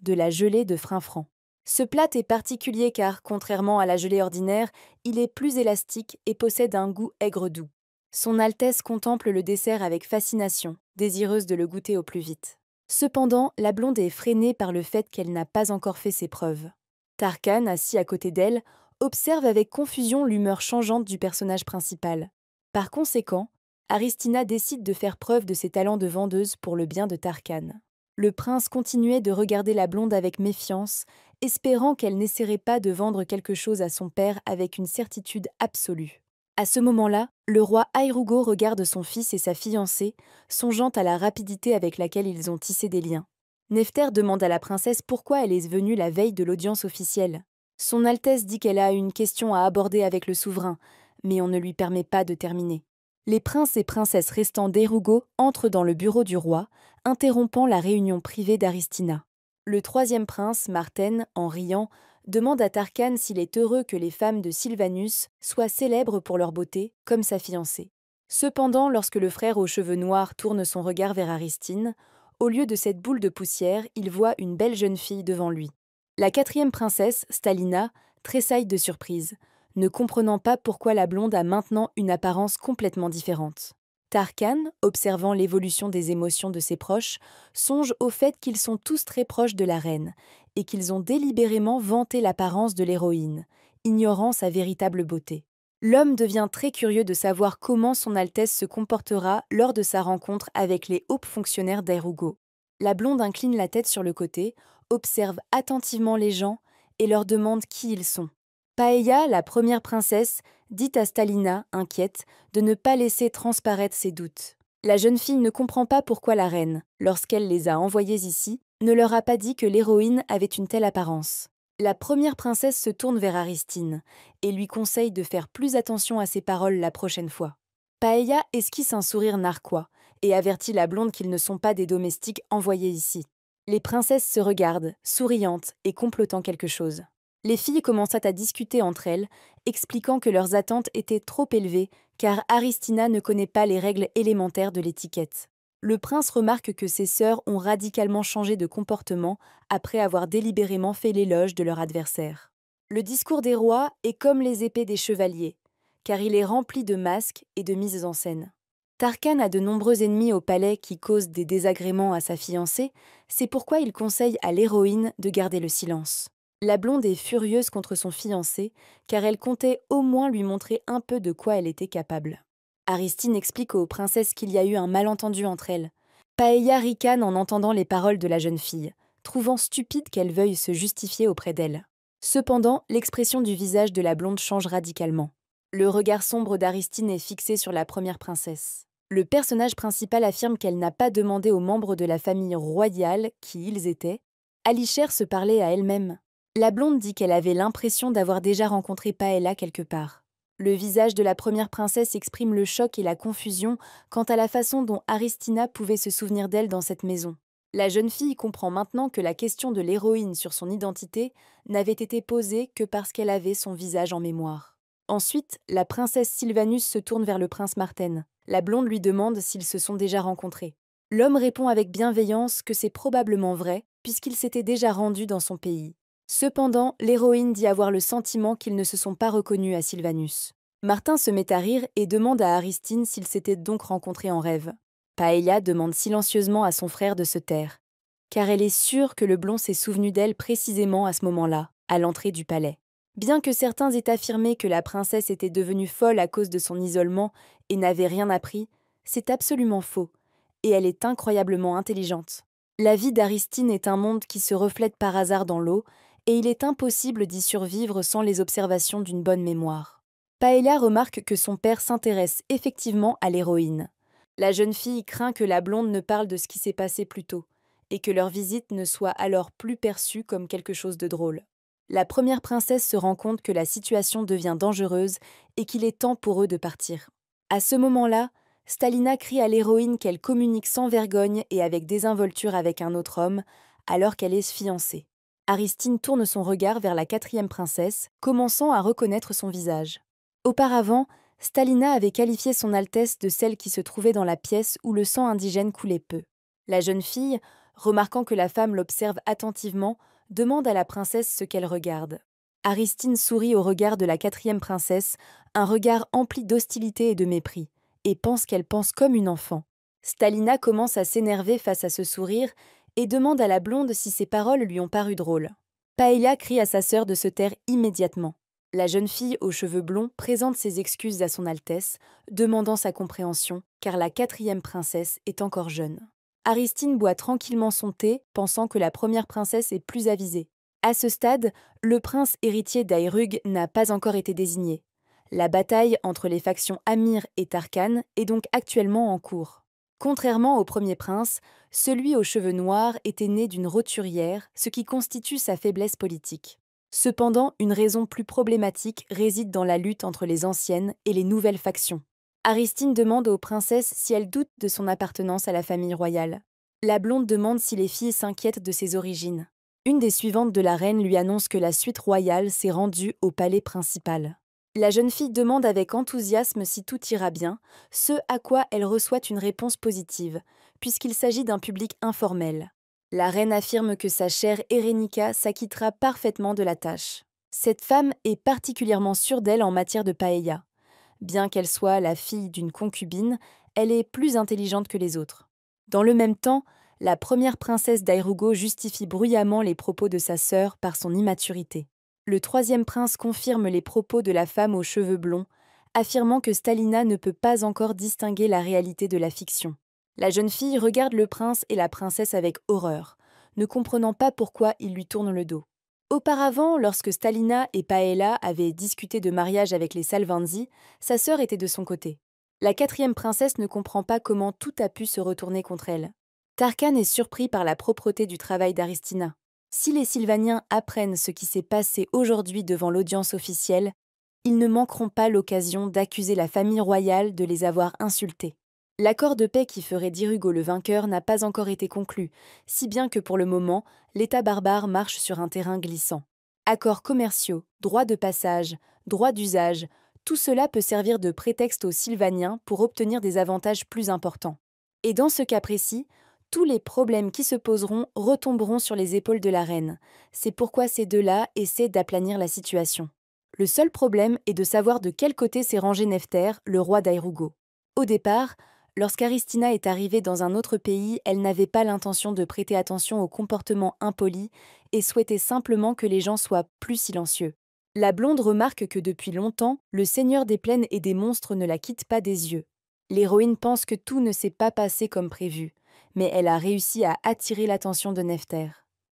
de la gelée de frin-franc. Ce plat est particulier car, contrairement à la gelée ordinaire, il est plus élastique et possède un goût aigre-doux. Son Altesse contemple le dessert avec fascination, désireuse de le goûter au plus vite. Cependant, la blonde est freinée par le fait qu'elle n'a pas encore fait ses preuves. Tarkan, assis à côté d'elle, observe avec confusion l'humeur changeante du personnage principal. Par conséquent, Aristina décide de faire preuve de ses talents de vendeuse pour le bien de Tarkan. Le prince continuait de regarder la blonde avec méfiance, espérant qu'elle n'essaierait pas de vendre quelque chose à son père avec une certitude absolue. À ce moment-là, le roi Airugo regarde son fils et sa fiancée, songeant à la rapidité avec laquelle ils ont tissé des liens. Nephter demande à la princesse pourquoi elle est venue la veille de l'audience officielle. Son Altesse dit qu'elle a une question à aborder avec le souverain, mais on ne lui permet pas de terminer. Les princes et princesses restants d'Airugo entrent dans le bureau du roi, interrompant la réunion privée d'Aristina. Le troisième prince, Marten, en riant, demande à Tarkan s'il est heureux que les femmes de Sylvanus soient célèbres pour leur beauté, comme sa fiancée. Cependant, lorsque le frère aux cheveux noirs tourne son regard vers Aristine, au lieu de cette boule de poussière, il voit une belle jeune fille devant lui. La quatrième princesse, Stalina, tressaille de surprise, ne comprenant pas pourquoi la blonde a maintenant une apparence complètement différente. Tarkan, observant l'évolution des émotions de ses proches, songe au fait qu'ils sont tous très proches de la reine et qu'ils ont délibérément vanté l'apparence de l'héroïne, ignorant sa véritable beauté. L'homme devient très curieux de savoir comment son Altesse se comportera lors de sa rencontre avec les hauts fonctionnaires d'Airugo. La blonde incline la tête sur le côté, observe attentivement les gens et leur demande qui ils sont. Paella, la première princesse, dit à Stalina, inquiète, de ne pas laisser transparaître ses doutes. La jeune fille ne comprend pas pourquoi la reine, lorsqu'elle les a envoyés ici, ne leur a pas dit que l'héroïne avait une telle apparence. La première princesse se tourne vers Aristine et lui conseille de faire plus attention à ses paroles la prochaine fois. Paella esquisse un sourire narquois et avertit la blonde qu'ils ne sont pas des domestiques envoyés ici. Les princesses se regardent, souriantes et complotant quelque chose. Les filles commencent à discuter entre elles, expliquant que leurs attentes étaient trop élevées car Aristina ne connaît pas les règles élémentaires de l'étiquette. Le prince remarque que ses sœurs ont radicalement changé de comportement après avoir délibérément fait l'éloge de leur adversaire. Le discours des rois est comme les épées des chevaliers, car il est rempli de masques et de mises en scène. Tarkan a de nombreux ennemis au palais qui causent des désagréments à sa fiancée, c'est pourquoi il conseille à l'héroïne de garder le silence. La blonde est furieuse contre son fiancé, car elle comptait au moins lui montrer un peu de quoi elle était capable. Aristine explique aux princesses qu'il y a eu un malentendu entre elles. Paella ricane en entendant les paroles de la jeune fille, trouvant stupide qu'elle veuille se justifier auprès d'elle. Cependant, l'expression du visage de la blonde change radicalement. Le regard sombre d'Aristine est fixé sur la première princesse. Le personnage principal affirme qu'elle n'a pas demandé aux membres de la famille royale qui ils étaient. Alicher se parlait à elle-même. La blonde dit qu'elle avait l'impression d'avoir déjà rencontré Paella quelque part. Le visage de la première princesse exprime le choc et la confusion quant à la façon dont Aristina pouvait se souvenir d'elle dans cette maison. La jeune fille comprend maintenant que la question de l'héroïne sur son identité n'avait été posée que parce qu'elle avait son visage en mémoire. Ensuite, la princesse Sylvanus se tourne vers le prince Marten. La blonde lui demande s'ils se sont déjà rencontrés. L'homme répond avec bienveillance que c'est probablement vrai, puisqu'il s'était déjà rendu dans son pays. Cependant, l'héroïne dit avoir le sentiment qu'ils ne se sont pas reconnus à Sylvanus. Martin se met à rire et demande à Aristine s'ils s'étaient donc rencontrés en rêve. Paella demande silencieusement à son frère de se taire, car elle est sûre que le blond s'est souvenu d'elle précisément à ce moment-là, à l'entrée du palais. Bien que certains aient affirmé que la princesse était devenue folle à cause de son isolement et n'avait rien appris, c'est absolument faux, et elle est incroyablement intelligente. La vie d'Aristine est un monde qui se reflète par hasard dans l'eau, et il est impossible d'y survivre sans les observations d'une bonne mémoire. Paella remarque que son père s'intéresse effectivement à l'héroïne. La jeune fille craint que la blonde ne parle de ce qui s'est passé plus tôt, et que leur visite ne soit alors plus perçue comme quelque chose de drôle. La première princesse se rend compte que la situation devient dangereuse et qu'il est temps pour eux de partir. À ce moment-là, Stalina crie à l'héroïne qu'elle communique sans vergogne et avec désinvolture avec un autre homme, alors qu'elle est fiancée. Aristine tourne son regard vers la quatrième princesse, commençant à reconnaître son visage. Auparavant, Stalina avait qualifié son Altesse de celle qui se trouvait dans la pièce où le sang indigène coulait peu. La jeune fille, remarquant que la femme l'observe attentivement, demande à la princesse ce qu'elle regarde. Aristine sourit au regard de la quatrième princesse, un regard empli d'hostilité et de mépris, et pense qu'elle pense comme une enfant. Stalina commence à s'énerver face à ce sourire et demande à la blonde si ses paroles lui ont paru drôles. Paella crie à sa sœur de se taire immédiatement. La jeune fille aux cheveux blonds présente ses excuses à son Altesse, demandant sa compréhension, car la 4e princesse est encore jeune. Aristine boit tranquillement son thé, pensant que la première princesse est plus avisée. À ce stade, le prince héritier d'Aerug n'a pas encore été désigné. La bataille entre les factions Amir et Tarkhan est donc actuellement en cours. Contrairement au premier prince, celui aux cheveux noirs était né d'une roturière, ce qui constitue sa faiblesse politique. Cependant, une raison plus problématique réside dans la lutte entre les anciennes et les nouvelles factions. Aristine demande aux princesses si elles doutent de son appartenance à la famille royale. La blonde demande si les filles s'inquiètent de ses origines. Une des suivantes de la reine lui annonce que la suite royale s'est rendue au palais principal. La jeune fille demande avec enthousiasme si tout ira bien, ce à quoi elle reçoit une réponse positive, puisqu'il s'agit d'un public informel. La reine affirme que sa chère Erenica s'acquittera parfaitement de la tâche. Cette femme est particulièrement sûre d'elle en matière de paella. Bien qu'elle soit la fille d'une concubine, elle est plus intelligente que les autres. Dans le même temps, la première princesse d'Aerugo justifie bruyamment les propos de sa sœur par son immaturité. Le 3e prince confirme les propos de la femme aux cheveux blonds, affirmant que Stalina ne peut pas encore distinguer la réalité de la fiction. La jeune fille regarde le prince et la princesse avec horreur, ne comprenant pas pourquoi ils lui tournent le dos. Auparavant, lorsque Stalina et Paella avaient discuté de mariage avec les Salvanzi, sa sœur était de son côté. La 4e princesse ne comprend pas comment tout a pu se retourner contre elle. Tarkhan est surpris par la propreté du travail d'Aristina. Si les Sylvaniens apprennent ce qui s'est passé aujourd'hui devant l'audience officielle, ils ne manqueront pas l'occasion d'accuser la famille royale de les avoir insultés. L'accord de paix qui ferait d'Irugo le vainqueur n'a pas encore été conclu, si bien que pour le moment, l'État barbare marche sur un terrain glissant. Accords commerciaux, droits de passage, droits d'usage, tout cela peut servir de prétexte aux Sylvaniens pour obtenir des avantages plus importants. Et dans ce cas précis, tous les problèmes qui se poseront retomberont sur les épaules de la reine. C'est pourquoi ces deux-là essaient d'aplanir la situation. Le seul problème est de savoir de quel côté s'est rangé Nephter, le roi d'Aerugo. Au départ, lorsqu'Aristina est arrivée dans un autre pays, elle n'avait pas l'intention de prêter attention aux comportements impolis et souhaitait simplement que les gens soient plus silencieux. La blonde remarque que depuis longtemps, le seigneur des plaines et des monstres ne la quitte pas des yeux. L'héroïne pense que tout ne s'est pas passé comme prévu, mais elle a réussi à attirer l'attention de Nephter.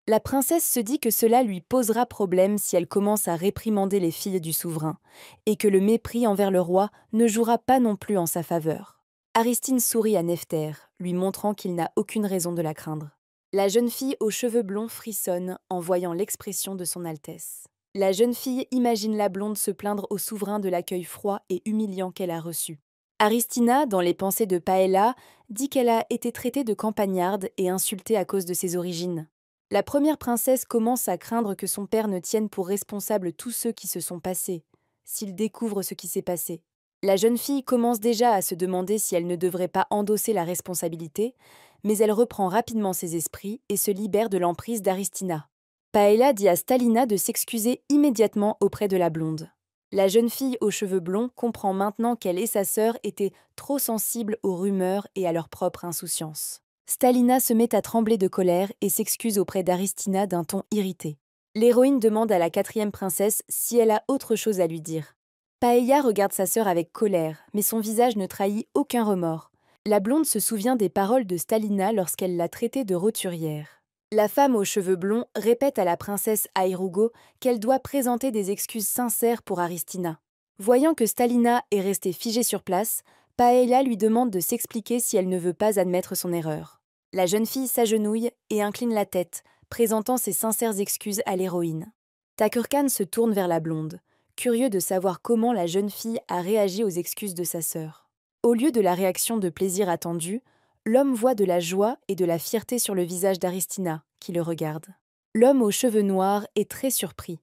La princesse se dit que cela lui posera problème si elle commence à réprimander les filles du souverain, et que le mépris envers le roi ne jouera pas non plus en sa faveur. Aristine sourit à Nephter, lui montrant qu'il n'a aucune raison de la craindre. La jeune fille aux cheveux blonds frissonne en voyant l'expression de son Altesse. La jeune fille imagine la blonde se plaindre au souverain de l'accueil froid et humiliant qu'elle a reçu. Aristina, dans les pensées de Paella, dit qu'elle a été traitée de campagnarde et insultée à cause de ses origines. La première princesse commence à craindre que son père ne tienne pour responsable tous ceux qui se sont passés, s'il découvre ce qui s'est passé. La jeune fille commence déjà à se demander si elle ne devrait pas endosser la responsabilité, mais elle reprend rapidement ses esprits et se libère de l'emprise d'Aristina. Paella dit à Stalina de s'excuser immédiatement auprès de la blonde. La jeune fille aux cheveux blonds comprend maintenant qu'elle et sa sœur étaient trop sensibles aux rumeurs et à leur propre insouciance. Stalina se met à trembler de colère et s'excuse auprès d'Aristina d'un ton irrité. L'héroïne demande à la 4e princesse si elle a autre chose à lui dire. Paella regarde sa sœur avec colère, mais son visage ne trahit aucun remords. La blonde se souvient des paroles de Stalina lorsqu'elle l'a traitée de roturière. La femme aux cheveux blonds répète à la princesse Aerugo qu'elle doit présenter des excuses sincères pour Aristina. Voyant que Stalina est restée figée sur place, Paella lui demande de s'expliquer si elle ne veut pas admettre son erreur. La jeune fille s'agenouille et incline la tête, présentant ses sincères excuses à l'héroïne. Takurkan se tourne vers la blonde, curieux de savoir comment la jeune fille a réagi aux excuses de sa sœur. Au lieu de la réaction de plaisir attendue, l'homme voit de la joie et de la fierté sur le visage d'Aristina, qui le regarde. L'homme aux cheveux noirs est très surpris,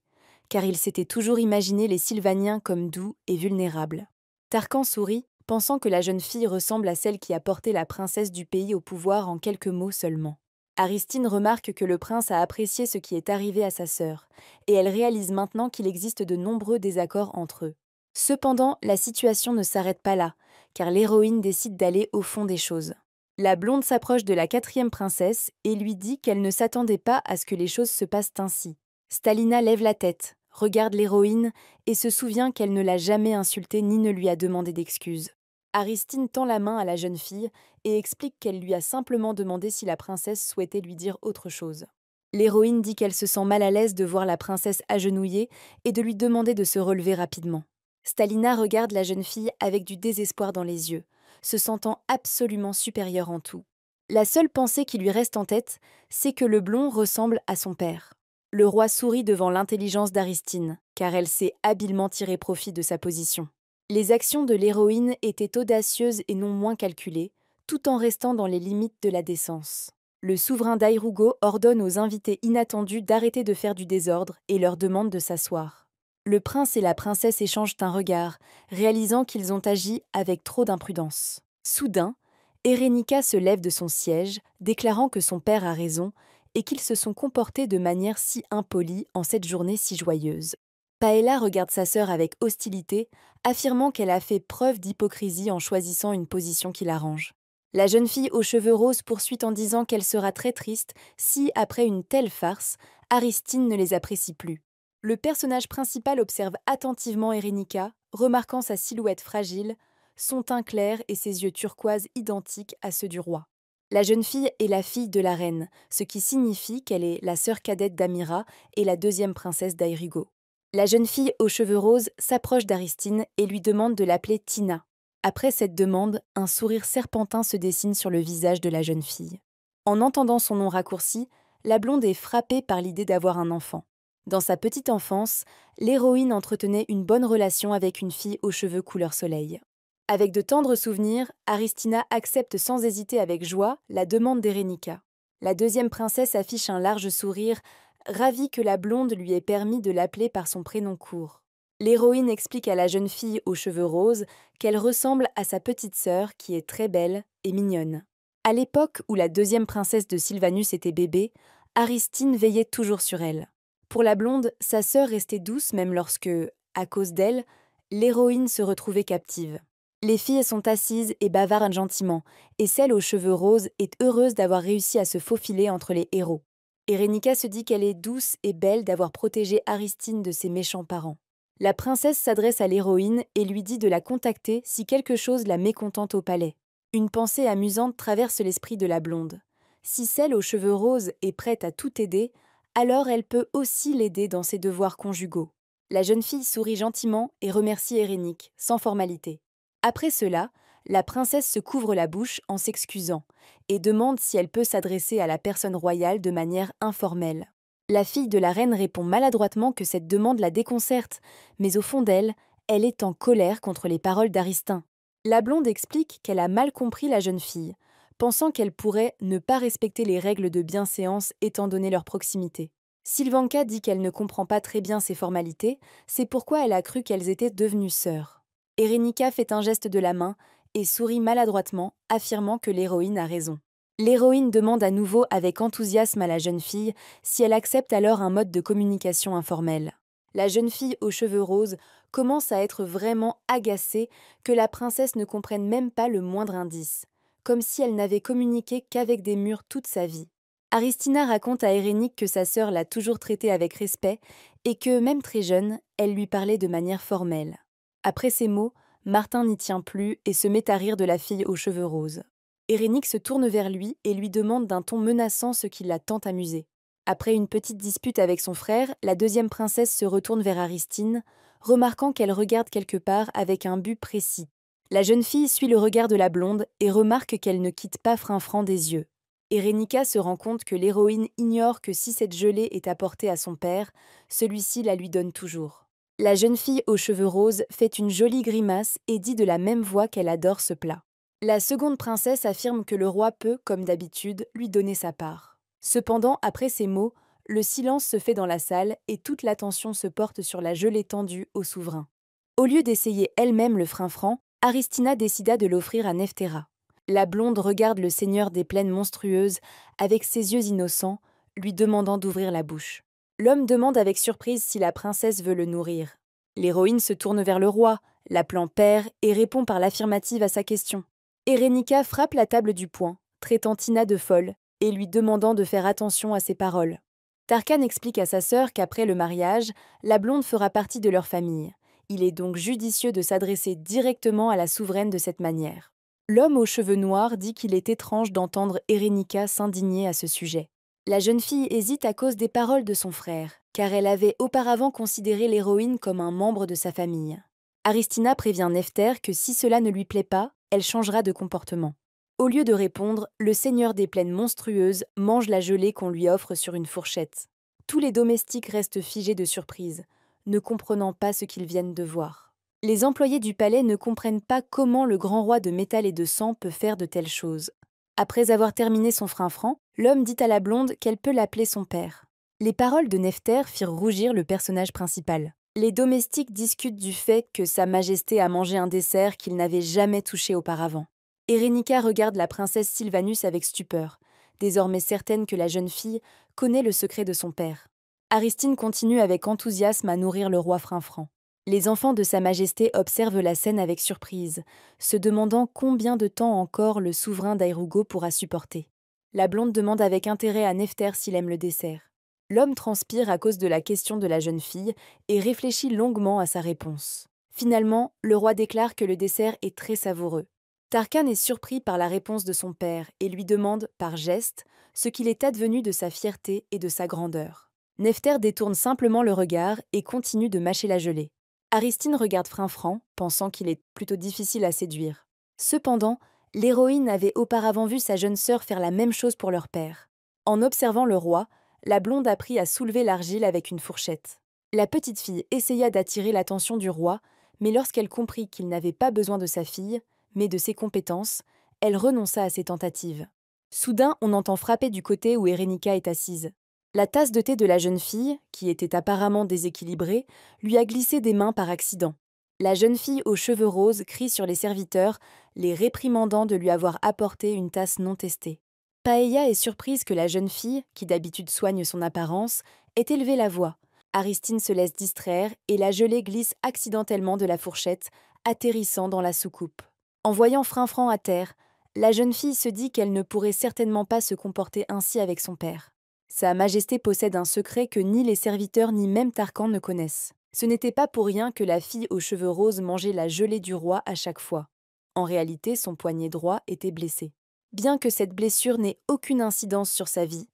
car il s'était toujours imaginé les Sylvaniens comme doux et vulnérables. Tarkan sourit, pensant que la jeune fille ressemble à celle qui a porté la princesse du pays au pouvoir en quelques mots seulement. Aristine remarque que le prince a apprécié ce qui est arrivé à sa sœur, et elle réalise maintenant qu'il existe de nombreux désaccords entre eux. Cependant, la situation ne s'arrête pas là, car l'héroïne décide d'aller au fond des choses. La blonde s'approche de la quatrième princesse et lui dit qu'elle ne s'attendait pas à ce que les choses se passent ainsi. Stalina lève la tête, regarde l'héroïne et se souvient qu'elle ne l'a jamais insultée ni ne lui a demandé d'excuses. Aristine tend la main à la jeune fille et explique qu'elle lui a simplement demandé si la princesse souhaitait lui dire autre chose. L'héroïne dit qu'elle se sent mal à l'aise de voir la princesse agenouillée et de lui demander de se relever rapidement. Stalina regarde la jeune fille avec du désespoir dans les yeux, se sentant absolument supérieure en tout. La seule pensée qui lui reste en tête, c'est que le blond ressemble à son père. Le roi sourit devant l'intelligence d'Aristine, car elle sait habilement tirer profit de sa position. Les actions de l'héroïne étaient audacieuses et non moins calculées, tout en restant dans les limites de la décence. Le souverain d'Airugo ordonne aux invités inattendus d'arrêter de faire du désordre et leur demande de s'asseoir. Le prince et la princesse échangent un regard, réalisant qu'ils ont agi avec trop d'imprudence. Soudain, Erenika se lève de son siège, déclarant que son père a raison et qu'ils se sont comportés de manière si impolie en cette journée si joyeuse. Paella regarde sa sœur avec hostilité, affirmant qu'elle a fait preuve d'hypocrisie en choisissant une position qui l'arrange. La jeune fille aux cheveux roses poursuit en disant qu'elle sera très triste si, après une telle farce, Aristine ne les apprécie plus. Le personnage principal observe attentivement Erenika, remarquant sa silhouette fragile, son teint clair et ses yeux turquoise identiques à ceux du roi. La jeune fille est la fille de la reine, ce qui signifie qu'elle est la sœur cadette d'Amira et la deuxième princesse d'Airigo. La jeune fille aux cheveux roses s'approche d'Aristine et lui demande de l'appeler Tina. Après cette demande, un sourire serpentin se dessine sur le visage de la jeune fille. En entendant son nom raccourci, la blonde est frappée par l'idée d'avoir un enfant. Dans sa petite enfance, l'héroïne entretenait une bonne relation avec une fille aux cheveux couleur soleil. Avec de tendres souvenirs, Aristina accepte sans hésiter avec joie la demande d'Erenika. La deuxième princesse affiche un large sourire, ravie que la blonde lui ait permis de l'appeler par son prénom court. L'héroïne explique à la jeune fille aux cheveux roses qu'elle ressemble à sa petite sœur qui est très belle et mignonne. À l'époque où la deuxième princesse de Sylvanus était bébé, Aristine veillait toujours sur elle. Pour la blonde, sa sœur restait douce même lorsque, à cause d'elle, l'héroïne se retrouvait captive. Les filles sont assises et bavardent gentiment, et celle aux cheveux roses est heureuse d'avoir réussi à se faufiler entre les héros. Erenika se dit qu'elle est douce et belle d'avoir protégé Aristine de ses méchants parents. La princesse s'adresse à l'héroïne et lui dit de la contacter si quelque chose la mécontente au palais. Une pensée amusante traverse l'esprit de la blonde. Si celle aux cheveux roses est prête à tout aider, alors elle peut aussi l'aider dans ses devoirs conjugaux. La jeune fille sourit gentiment et remercie Erenik, sans formalité. Après cela, la princesse se couvre la bouche en s'excusant et demande si elle peut s'adresser à la personne royale de manière informelle. La fille de la reine répond maladroitement que cette demande la déconcerte, mais au fond d'elle, elle est en colère contre les paroles d'Aristin. La blonde explique qu'elle a mal compris la jeune fille, pensant qu'elle pourrait ne pas respecter les règles de bienséance étant donné leur proximité. Sylvanka dit qu'elle ne comprend pas très bien ces formalités, c'est pourquoi elle a cru qu'elles étaient devenues sœurs. Erenika fait un geste de la main et sourit maladroitement, affirmant que l'héroïne a raison. L'héroïne demande à nouveau avec enthousiasme à la jeune fille si elle accepte alors un mode de communication informel. La jeune fille aux cheveux roses commence à être vraiment agacée que la princesse ne comprenne même pas le moindre indice, comme si elle n'avait communiqué qu'avec des murs toute sa vie. Aristina raconte à Erenik que sa sœur l'a toujours traitée avec respect et que, même très jeune, elle lui parlait de manière formelle. Après ces mots, Martin n'y tient plus et se met à rire de la fille aux cheveux roses. Erenik se tourne vers lui et lui demande d'un ton menaçant ce qui l'a tant amusé. Après une petite dispute avec son frère, la deuxième princesse se retourne vers Aristine, remarquant qu'elle regarde quelque part avec un but précis. La jeune fille suit le regard de la blonde et remarque qu'elle ne quitte pas Frinfran des yeux. Erenika se rend compte que l'héroïne ignore que si cette gelée est apportée à son père, celui-ci la lui donne toujours. La jeune fille aux cheveux roses fait une jolie grimace et dit de la même voix qu'elle adore ce plat. La seconde princesse affirme que le roi peut, comme d'habitude, lui donner sa part. Cependant, après ces mots, le silence se fait dans la salle et toute l'attention se porte sur la gelée tendue au souverain. Au lieu d'essayer elle-même le frinfran, Aristina décida de l'offrir à Neftera. La blonde regarde le seigneur des plaines monstrueuses avec ses yeux innocents, lui demandant d'ouvrir la bouche. L'homme demande avec surprise si la princesse veut le nourrir. L'héroïne se tourne vers le roi, l'appelant père, et répond par l'affirmative à sa question. Erenika frappe la table du poing, traitant Tina de folle et lui demandant de faire attention à ses paroles. Tarkan explique à sa sœur qu'après le mariage, la blonde fera partie de leur famille. Il est donc judicieux de s'adresser directement à la souveraine de cette manière. L'homme aux cheveux noirs dit qu'il est étrange d'entendre Erenika s'indigner à ce sujet. La jeune fille hésite à cause des paroles de son frère, car elle avait auparavant considéré l'héroïne comme un membre de sa famille. Aristina prévient Nephter que si cela ne lui plaît pas, elle changera de comportement. Au lieu de répondre, le seigneur des plaines monstrueuses mange la gelée qu'on lui offre sur une fourchette. Tous les domestiques restent figés de surprise, ne comprenant pas ce qu'ils viennent de voir. Les employés du palais ne comprennent pas comment le grand roi de métal et de sang peut faire de telles choses. Après avoir terminé son frin-franc, l'homme dit à la blonde qu'elle peut l'appeler son père. Les paroles de Nephter firent rougir le personnage principal. Les domestiques discutent du fait que Sa Majesté a mangé un dessert qu'il n'avait jamais touché auparavant. Erenika regarde la princesse Sylvanus avec stupeur, désormais certaine que la jeune fille connaît le secret de son père. Aristine continue avec enthousiasme à nourrir le roi Frinfran. Les enfants de Sa Majesté observent la scène avec surprise, se demandant combien de temps encore le souverain d'Airugo pourra supporter. La blonde demande avec intérêt à Nephter s'il aime le dessert. L'homme transpire à cause de la question de la jeune fille et réfléchit longuement à sa réponse. Finalement, le roi déclare que le dessert est très savoureux. Tarkan est surpris par la réponse de son père et lui demande, par geste, ce qu'il est advenu de sa fierté et de sa grandeur. Nephter détourne simplement le regard et continue de mâcher la gelée. Aristine regarde Frinfran, pensant qu'il est plutôt difficile à séduire. Cependant, l'héroïne avait auparavant vu sa jeune sœur faire la même chose pour leur père. En observant le roi, la blonde apprit à soulever l'argile avec une fourchette. La petite fille essaya d'attirer l'attention du roi, mais lorsqu'elle comprit qu'il n'avait pas besoin de sa fille, mais de ses compétences, elle renonça à ses tentatives. Soudain, on entend frapper du côté où Erenika est assise. La tasse de thé de la jeune fille, qui était apparemment déséquilibrée, lui a glissé des mains par accident. La jeune fille aux cheveux roses crie sur les serviteurs, les réprimandant de lui avoir apporté une tasse non testée. Paella est surprise que la jeune fille, qui d'habitude soigne son apparence, ait élevé la voix. Aristine se laisse distraire et la gelée glisse accidentellement de la fourchette, atterrissant dans la soucoupe. En voyant Frinfran à terre, la jeune fille se dit qu'elle ne pourrait certainement pas se comporter ainsi avec son père. Sa Majesté possède un secret que ni les serviteurs ni même Tarkan ne connaissent. Ce n'était pas pour rien que la fille aux cheveux roses mangeait la gelée du roi à chaque fois. En réalité, son poignet droit était blessé. Bien que cette blessure n'ait aucune incidence sur sa vie,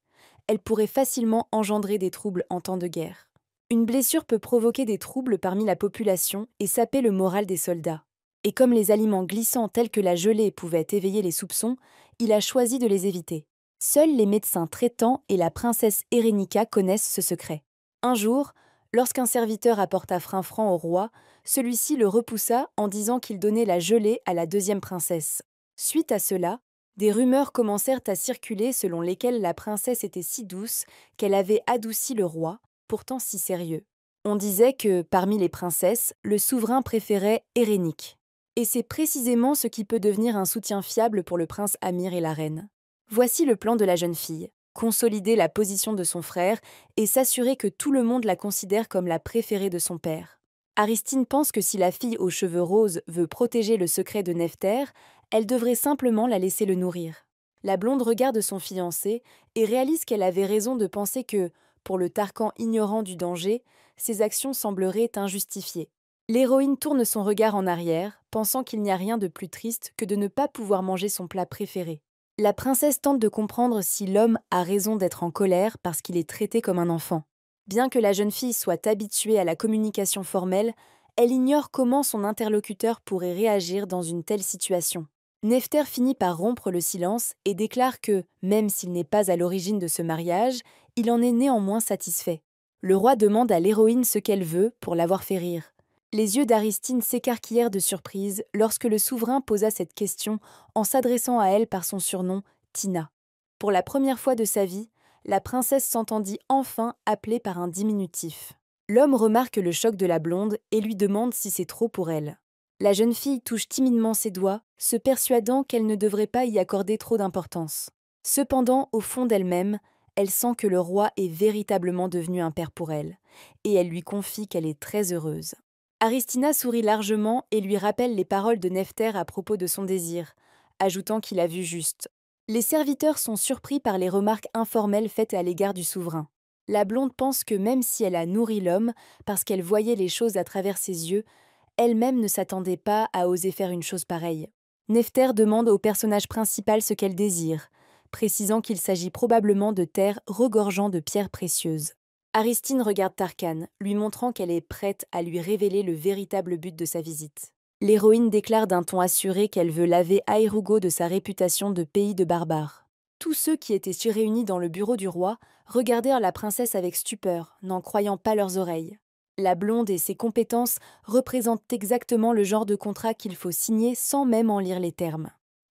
elle pourrait facilement engendrer des troubles en temps de guerre. Une blessure peut provoquer des troubles parmi la population et saper le moral des soldats. Et comme les aliments glissants tels que la gelée pouvaient éveiller les soupçons, il a choisi de les éviter. Seuls les médecins traitants et la princesse Erenika connaissent ce secret. Un jour, lorsqu'un serviteur apporta Frinfran au roi, celui-ci le repoussa en disant qu'il donnait la gelée à la deuxième princesse. Suite à cela, des rumeurs commencèrent à circuler selon lesquelles la princesse était si douce qu'elle avait adouci le roi, pourtant si sérieux. On disait que, parmi les princesses, le souverain préférait Erenik. Et c'est précisément ce qui peut devenir un soutien fiable pour le prince Amir et la reine. Voici le plan de la jeune fille, consolider la position de son frère et s'assurer que tout le monde la considère comme la préférée de son père. Aristine pense que si la fille aux cheveux roses veut protéger le secret de Nephter, elle devrait simplement la laisser le nourrir. La blonde regarde son fiancé et réalise qu'elle avait raison de penser que, pour le Tarkan ignorant du danger, ses actions sembleraient injustifiées. L'héroïne tourne son regard en arrière, pensant qu'il n'y a rien de plus triste que de ne pas pouvoir manger son plat préféré. La princesse tente de comprendre si l'homme a raison d'être en colère parce qu'il est traité comme un enfant. Bien que la jeune fille soit habituée à la communication formelle, elle ignore comment son interlocuteur pourrait réagir dans une telle situation. Nephter finit par rompre le silence et déclare que, même s'il n'est pas à l'origine de ce mariage, il en est néanmoins satisfait. Le roi demande à l'héroïne ce qu'elle veut pour l'avoir fait rire. Les yeux d'Aristine s'écarquillèrent de surprise lorsque le souverain posa cette question en s'adressant à elle par son surnom, Tina. Pour la première fois de sa vie, la princesse s'entendit enfin appelée par un diminutif. L'homme remarque le choc de la blonde et lui demande si c'est trop pour elle. La jeune fille touche timidement ses doigts, se persuadant qu'elle ne devrait pas y accorder trop d'importance. Cependant, au fond d'elle-même, elle sent que le roi est véritablement devenu un père pour elle, et elle lui confie qu'elle est très heureuse. Aristina sourit largement et lui rappelle les paroles de Nephter à propos de son désir, ajoutant qu'il a vu juste. Les serviteurs sont surpris par les remarques informelles faites à l'égard du souverain. La blonde pense que même si elle a nourri l'homme, parce qu'elle voyait les choses à travers ses yeux, elle-même ne s'attendait pas à oser faire une chose pareille. Nephter demande au personnage principal ce qu'elle désire, précisant qu'il s'agit probablement de terres regorgeant de pierres précieuses. Aristine regarde Tarkan, lui montrant qu'elle est prête à lui révéler le véritable but de sa visite. L'héroïne déclare d'un ton assuré qu'elle veut laver Aerugo de sa réputation de pays de barbares. Tous ceux qui étaient réunis dans le bureau du roi regardèrent la princesse avec stupeur, n'en croyant pas leurs oreilles. La blonde et ses compétences représentent exactement le genre de contrat qu'il faut signer sans même en lire les termes.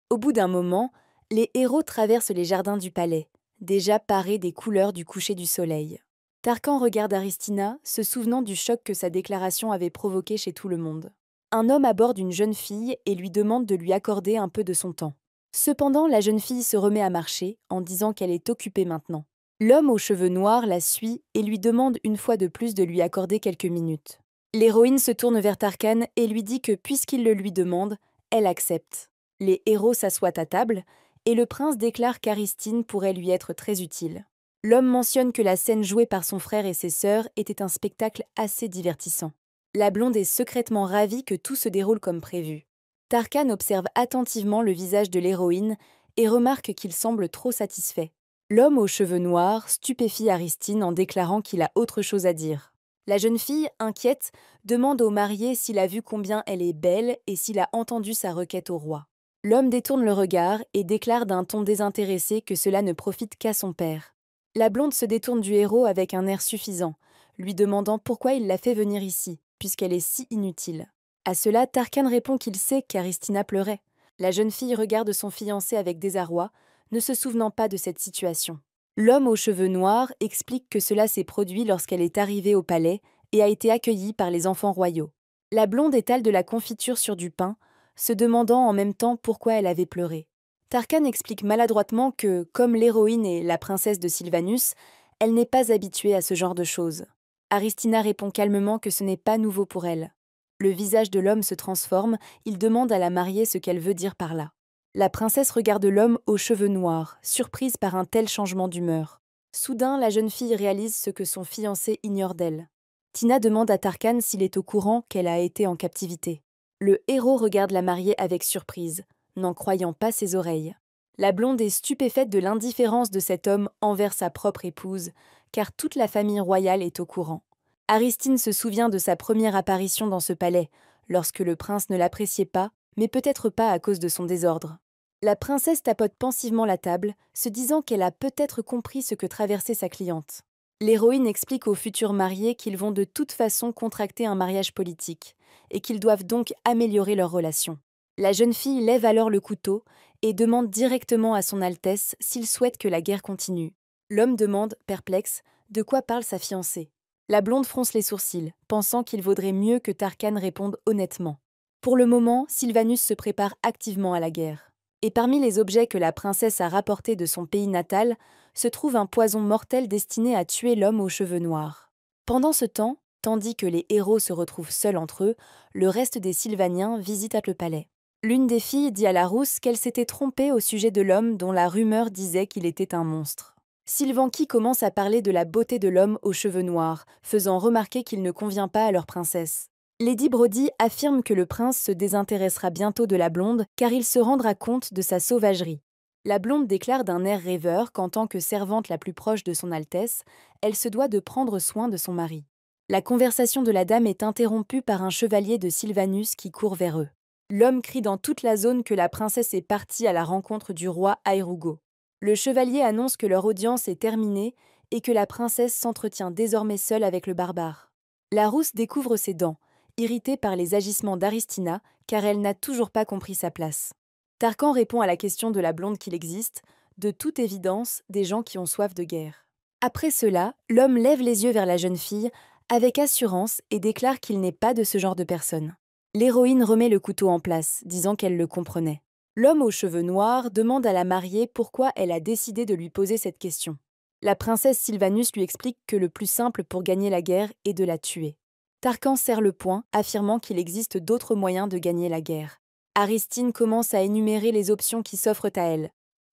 Au bout d'un moment, les héros traversent les jardins du palais, déjà parés des couleurs du coucher du soleil. Tarkan regarde Aristina, se souvenant du choc que sa déclaration avait provoqué chez tout le monde. Un homme aborde une jeune fille et lui demande de lui accorder un peu de son temps. Cependant, la jeune fille se remet à marcher, en disant qu'elle est occupée maintenant. L'homme aux cheveux noirs la suit et lui demande une fois de plus de lui accorder quelques minutes. L'héroïne se tourne vers Tarkan et lui dit que puisqu'il le lui demande, elle accepte. Les héros s'assoient à table et le prince déclare qu'Aristine pourrait lui être très utile. L'homme mentionne que la scène jouée par son frère et ses sœurs était un spectacle assez divertissant. La blonde est secrètement ravie que tout se déroule comme prévu. Tarkan observe attentivement le visage de l'héroïne et remarque qu'il semble trop satisfait. L'homme aux cheveux noirs stupéfie Aristine en déclarant qu'il a autre chose à dire. La jeune fille, inquiète, demande au marié s'il a vu combien elle est belle et s'il a entendu sa requête au roi. L'homme détourne le regard et déclare d'un ton désintéressé que cela ne profite qu'à son père. La blonde se détourne du héros avec un air suffisant, lui demandant pourquoi il l'a fait venir ici, puisqu'elle est si inutile. À cela, Tarkan répond qu'il sait qu'Aristina pleurait. La jeune fille regarde son fiancé avec désarroi, ne se souvenant pas de cette situation. L'homme aux cheveux noirs explique que cela s'est produit lorsqu'elle est arrivée au palais et a été accueillie par les enfants royaux. La blonde étale de la confiture sur du pain, se demandant en même temps pourquoi elle avait pleuré. Tarkan explique maladroitement que, comme l'héroïne est la princesse de Sylvanus, elle n'est pas habituée à ce genre de choses. Aristina répond calmement que ce n'est pas nouveau pour elle. Le visage de l'homme se transforme, il demande à la mariée ce qu'elle veut dire par là. La princesse regarde l'homme aux cheveux noirs, surprise par un tel changement d'humeur. Soudain, la jeune fille réalise ce que son fiancé ignore d'elle. Tina demande à Tarkan s'il est au courant qu'elle a été en captivité. Le héros regarde la mariée avec surprise, n'en croyant pas ses oreilles. La blonde est stupéfaite de l'indifférence de cet homme envers sa propre épouse, car toute la famille royale est au courant. Aristine se souvient de sa première apparition dans ce palais, lorsque le prince ne l'appréciait pas, mais peut-être pas à cause de son désordre. La princesse tapote pensivement la table, se disant qu'elle a peut-être compris ce que traversait sa cliente. L'héroïne explique aux futurs mariés qu'ils vont de toute façon contracter un mariage politique, et qu'ils doivent donc améliorer leur relation. La jeune fille lève alors le couteau et demande directement à son Altesse s'il souhaite que la guerre continue. L'homme demande, perplexe, de quoi parle sa fiancée. La blonde fronce les sourcils, pensant qu'il vaudrait mieux que Tarkan réponde honnêtement. Pour le moment, Sylvanus se prépare activement à la guerre. Et parmi les objets que la princesse a rapportés de son pays natal, se trouve un poison mortel destiné à tuer l'homme aux cheveux noirs. Pendant ce temps, tandis que les héros se retrouvent seuls entre eux, le reste des Sylvaniens visitent le palais. L'une des filles dit à la rousse qu'elle s'était trompée au sujet de l'homme dont la rumeur disait qu'il était un monstre. Sylvanki commence à parler de la beauté de l'homme aux cheveux noirs, faisant remarquer qu'il ne convient pas à leur princesse. Lady Brody affirme que le prince se désintéressera bientôt de la blonde car il se rendra compte de sa sauvagerie. La blonde déclare d'un air rêveur qu'en tant que servante la plus proche de son Altesse, elle se doit de prendre soin de son mari. La conversation de la dame est interrompue par un chevalier de Sylvanus qui court vers eux. L'homme crie dans toute la zone que la princesse est partie à la rencontre du roi Aerugo. Le chevalier annonce que leur audience est terminée et que la princesse s'entretient désormais seule avec le barbare. La rousse découvre ses dents, irritée par les agissements d'Aristina, car elle n'a toujours pas compris sa place. Tarkan répond à la question de la blonde qu'il existe, de toute évidence, des gens qui ont soif de guerre. Après cela, l'homme lève les yeux vers la jeune fille, avec assurance, et déclare qu'il n'est pas de ce genre de personne. L'héroïne remet le couteau en place, disant qu'elle le comprenait. L'homme aux cheveux noirs demande à la mariée pourquoi elle a décidé de lui poser cette question. La princesse Sylvanus lui explique que le plus simple pour gagner la guerre est de la tuer. Tarkan serre le poing, affirmant qu'il existe d'autres moyens de gagner la guerre. Aristine commence à énumérer les options qui s'offrent à elle.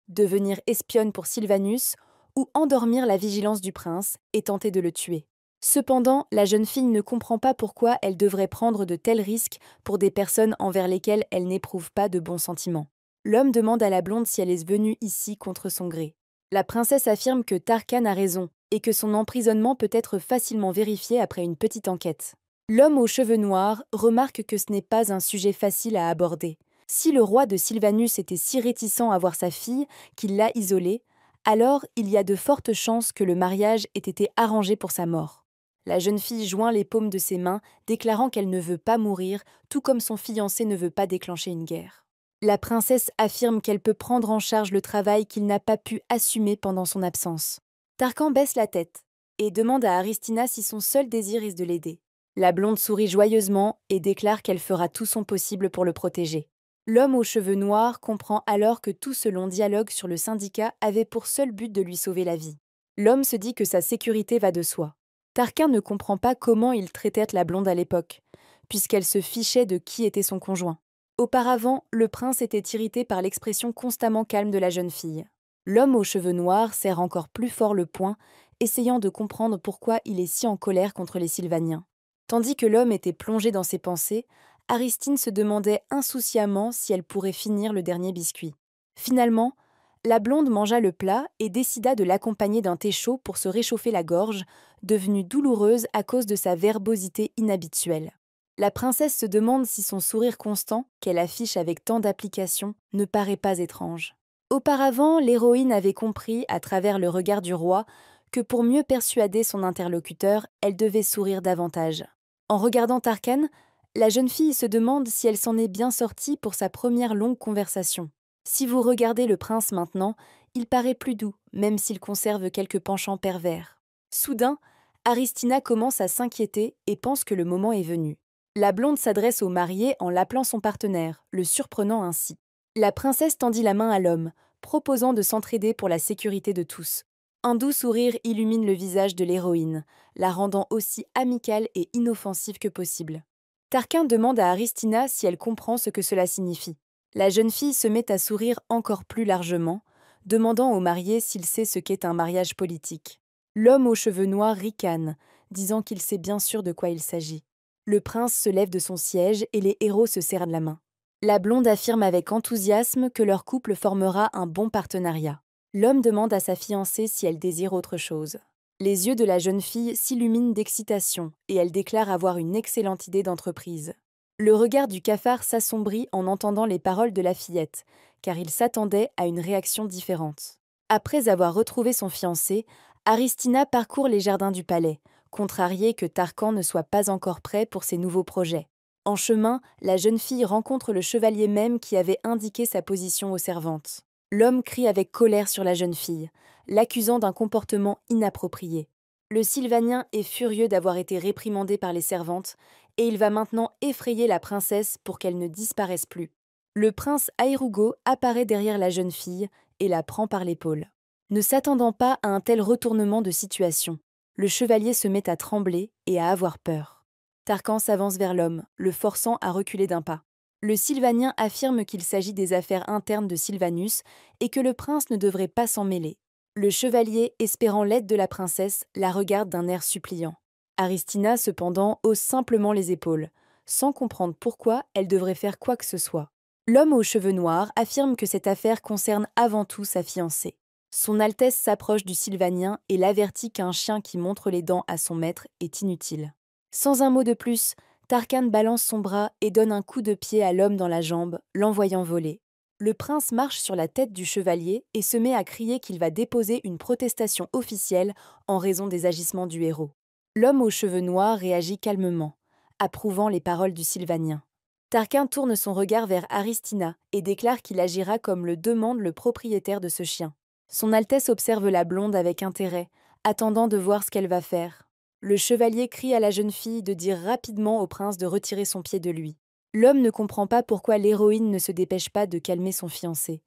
devenir espionne pour Sylvanus ou endormir la vigilance du prince et tenter de le tuer. Cependant, la jeune fille ne comprend pas pourquoi elle devrait prendre de tels risques pour des personnes envers lesquelles elle n'éprouve pas de bons sentiments. L'homme demande à la blonde si elle est venue ici contre son gré. La princesse affirme que Tarkan a raison et que son emprisonnement peut être facilement vérifié après une petite enquête. L'homme aux cheveux noirs remarque que ce n'est pas un sujet facile à aborder. Si le roi de Sylvanus était si réticent à voir sa fille qu'il l'a isolée, alors il y a de fortes chances que le mariage ait été arrangé pour sa mort. La jeune fille joint les paumes de ses mains, déclarant qu'elle ne veut pas mourir, tout comme son fiancé ne veut pas déclencher une guerre. La princesse affirme qu'elle peut prendre en charge le travail qu'il n'a pas pu assumer pendant son absence. Tarkan baisse la tête et demande à Aristina si son seul désir est de l'aider. La blonde sourit joyeusement et déclare qu'elle fera tout son possible pour le protéger. L'homme aux cheveux noirs comprend alors que tout ce long dialogue sur le syndicat avait pour seul but de lui sauver la vie. L'homme se dit que sa sécurité va de soi. Tarquin ne comprend pas comment il traitait la blonde à l'époque, puisqu'elle se fichait de qui était son conjoint. Auparavant, le prince était irrité par l'expression constamment calme de la jeune fille. L'homme aux cheveux noirs serre encore plus fort le poing, essayant de comprendre pourquoi il est si en colère contre les Sylvaniens. Tandis que l'homme était plongé dans ses pensées, Aristine se demandait insouciamment si elle pourrait finir le dernier biscuit. Finalement, la blonde mangea le plat et décida de l'accompagner d'un thé chaud pour se réchauffer la gorge, devenue douloureuse à cause de sa verbosité inhabituelle. La princesse se demande si son sourire constant, qu'elle affiche avec tant d'application, ne paraît pas étrange. Auparavant, l'héroïne avait compris, à travers le regard du roi, que pour mieux persuader son interlocuteur, elle devait sourire davantage. En regardant Tarkan, la jeune fille se demande si elle s'en est bien sortie pour sa première longue conversation. Si vous regardez le prince maintenant, il paraît plus doux, même s'il conserve quelques penchants pervers. Soudain, Aristina commence à s'inquiéter et pense que le moment est venu. La blonde s'adresse au marié en l'appelant son partenaire, le surprenant ainsi. La princesse tendit la main à l'homme, proposant de s'entraider pour la sécurité de tous. Un doux sourire illumine le visage de l'héroïne, la rendant aussi amicale et inoffensive que possible. Tarquin demande à Aristina si elle comprend ce que cela signifie. La jeune fille se met à sourire encore plus largement, demandant au marié s'il sait ce qu'est un mariage politique. L'homme aux cheveux noirs ricane, disant qu'il sait bien sûr de quoi il s'agit. Le prince se lève de son siège et les héros se serrent la main. La blonde affirme avec enthousiasme que leur couple formera un bon partenariat. L'homme demande à sa fiancée si elle désire autre chose. Les yeux de la jeune fille s'illuminent d'excitation et elle déclare avoir une excellente idée d'entreprise. Le regard du cafard s'assombrit en entendant les paroles de la fillette, car il s'attendait à une réaction différente. Après avoir retrouvé son fiancé, Aristina parcourt les jardins du palais, contrariée que Tarkan ne soit pas encore prêt pour ses nouveaux projets. En chemin, la jeune fille rencontre le chevalier même qui avait indiqué sa position aux servantes. L'homme crie avec colère sur la jeune fille, l'accusant d'un comportement inapproprié. Le Sylvanien est furieux d'avoir été réprimandé par les servantes et il va maintenant effrayer la princesse pour qu'elle ne disparaisse plus. Le prince Aerugo apparaît derrière la jeune fille et la prend par l'épaule. Ne s'attendant pas à un tel retournement de situation, le chevalier se met à trembler et à avoir peur. Tarkan s'avance vers l'homme, le forçant à reculer d'un pas. Le Sylvanien affirme qu'il s'agit des affaires internes de Sylvanus et que le prince ne devrait pas s'en mêler. Le chevalier, espérant l'aide de la princesse, la regarde d'un air suppliant. Aristina, cependant, hausse simplement les épaules, sans comprendre pourquoi elle devrait faire quoi que ce soit. L'homme aux cheveux noirs affirme que cette affaire concerne avant tout sa fiancée. Son Altesse s'approche du Sylvanien et l'avertit qu'un chien qui montre les dents à son maître est inutile. Sans un mot de plus, Tarkan balance son bras et donne un coup de pied à l'homme dans la jambe, l'envoyant voler. Le prince marche sur la tête du chevalier et se met à crier qu'il va déposer une protestation officielle en raison des agissements du héros. L'homme aux cheveux noirs réagit calmement, approuvant les paroles du Sylvanien. Tarquin tourne son regard vers Aristina et déclare qu'il agira comme le demande le propriétaire de ce chien. Son Altesse observe la blonde avec intérêt, attendant de voir ce qu'elle va faire. Le chevalier crie à la jeune fille de dire rapidement au prince de retirer son pied de lui. L'homme ne comprend pas pourquoi l'héroïne ne se dépêche pas de calmer son fiancé,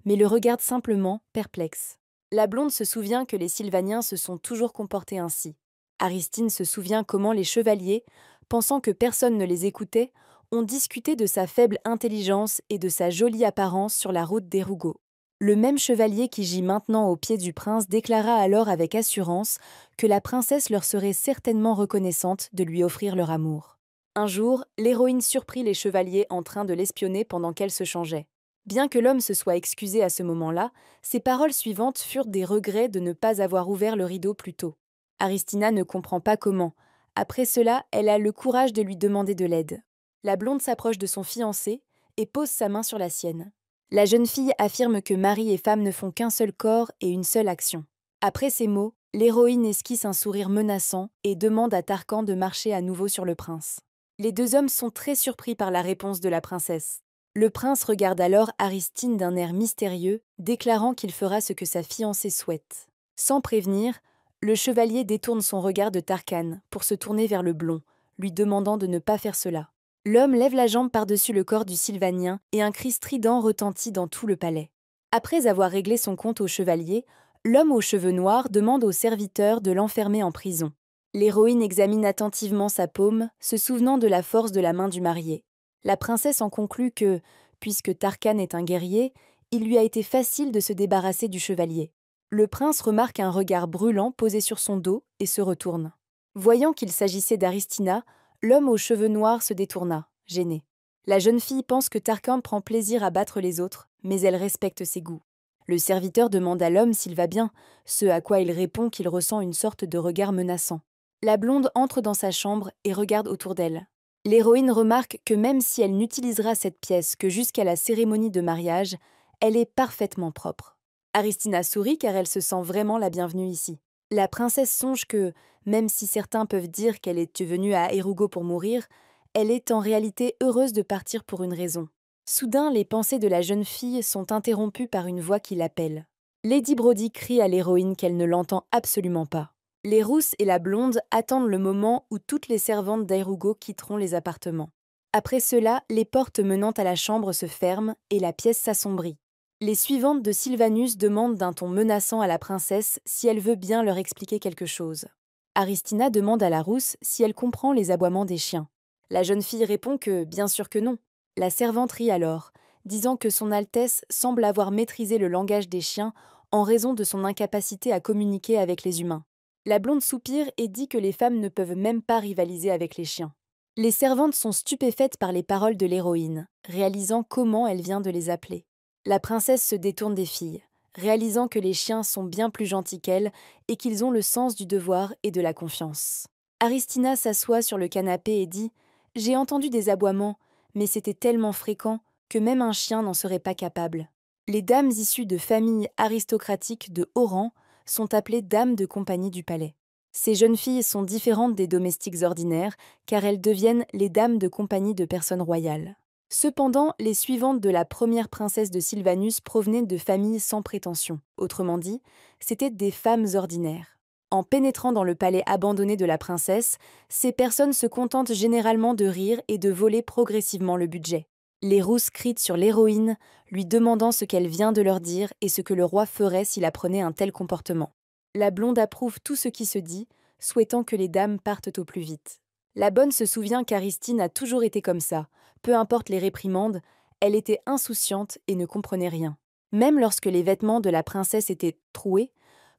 mais le regarde simplement, perplexe. La blonde se souvient que les Sylvaniens se sont toujours comportés ainsi. Aristine se souvient comment les chevaliers, pensant que personne ne les écoutait, ont discuté de sa faible intelligence et de sa jolie apparence sur la route d'Erugo. Le même chevalier qui gît maintenant aux pieds du prince déclara alors avec assurance que la princesse leur serait certainement reconnaissante de lui offrir leur amour. Un jour, l'héroïne surprit les chevaliers en train de l'espionner pendant qu'elle se changeait. Bien que l'homme se soit excusé à ce moment-là, ses paroles suivantes furent des regrets de ne pas avoir ouvert le rideau plus tôt. Aristina ne comprend pas comment. Après cela, elle a le courage de lui demander de l'aide. La blonde s'approche de son fiancé et pose sa main sur la sienne. La jeune fille affirme que mari et femme ne font qu'un seul corps et une seule action. Après ces mots, l'héroïne esquisse un sourire menaçant et demande à Tarkan de marcher à nouveau sur le prince. Les deux hommes sont très surpris par la réponse de la princesse. Le prince regarde alors Aristine d'un air mystérieux, déclarant qu'il fera ce que sa fiancée souhaite. Sans prévenir, le chevalier détourne son regard de Tarkan pour se tourner vers le blond, lui demandant de ne pas faire cela. L'homme lève la jambe par-dessus le corps du Sylvanien et un cri strident retentit dans tout le palais. Après avoir réglé son compte au chevalier, l'homme aux cheveux noirs demande au serviteur de l'enfermer en prison. L'héroïne examine attentivement sa paume, se souvenant de la force de la main du marié. La princesse en conclut que, puisque Tarkan est un guerrier, il lui a été facile de se débarrasser du chevalier. Le prince remarque un regard brûlant posé sur son dos et se retourne. Voyant qu'il s'agissait d'Aristina, l'homme aux cheveux noirs se détourna, gêné. La jeune fille pense que Tarkan prend plaisir à battre les autres, mais elle respecte ses goûts. Le serviteur demande à l'homme s'il va bien, ce à quoi il répond qu'il ressent une sorte de regard menaçant. La blonde entre dans sa chambre et regarde autour d'elle. L'héroïne remarque que même si elle n'utilisera cette pièce que jusqu'à la cérémonie de mariage, elle est parfaitement propre. Aristina sourit car elle se sent vraiment la bienvenue ici. La princesse songe que, même si certains peuvent dire qu'elle est venue à Erugo pour mourir, elle est en réalité heureuse de partir pour une raison. Soudain, les pensées de la jeune fille sont interrompues par une voix qui l'appelle. Lady Brody crie à l'héroïne qu'elle ne l'entend absolument pas. Les rousses et la blonde attendent le moment où toutes les servantes d'Erugo quitteront les appartements. Après cela, les portes menant à la chambre se ferment et la pièce s'assombrit. Les suivantes de Sylvanus demandent d'un ton menaçant à la princesse si elle veut bien leur expliquer quelque chose. Aristina demande à la rousse si elle comprend les aboiements des chiens. La jeune fille répond que bien sûr que non. La servante rit alors, disant que son Altesse semble avoir maîtrisé le langage des chiens en raison de son incapacité à communiquer avec les humains. La blonde soupire et dit que les femmes ne peuvent même pas rivaliser avec les chiens. Les servantes sont stupéfaites par les paroles de l'héroïne, réalisant comment elle vient de les appeler. La princesse se détourne des filles, réalisant que les chiens sont bien plus gentils qu'elle et qu'ils ont le sens du devoir et de la confiance. Aristina s'assoit sur le canapé et dit « J'ai entendu des aboiements, mais c'était tellement fréquent que même un chien n'en serait pas capable. » Les dames issues de familles aristocratiques de haut rang sont appelées dames de compagnie du palais. Ces jeunes filles sont différentes des domestiques ordinaires car elles deviennent les dames de compagnie de personnes royales. Cependant, les suivantes de la première princesse de Sylvanus provenaient de familles sans prétention. Autrement dit, c'étaient des femmes ordinaires. En pénétrant dans le palais abandonné de la princesse, ces personnes se contentent généralement de rire et de voler progressivement le budget. Les rousses crient sur l'héroïne, lui demandant ce qu'elle vient de leur dire et ce que le roi ferait s'il apprenait un tel comportement. La blonde approuve tout ce qui se dit, souhaitant que les dames partent au plus vite. La bonne se souvient qu'Aristine a toujours été comme ça. Peu importe les réprimandes, elle était insouciante et ne comprenait rien. Même lorsque les vêtements de la princesse étaient troués,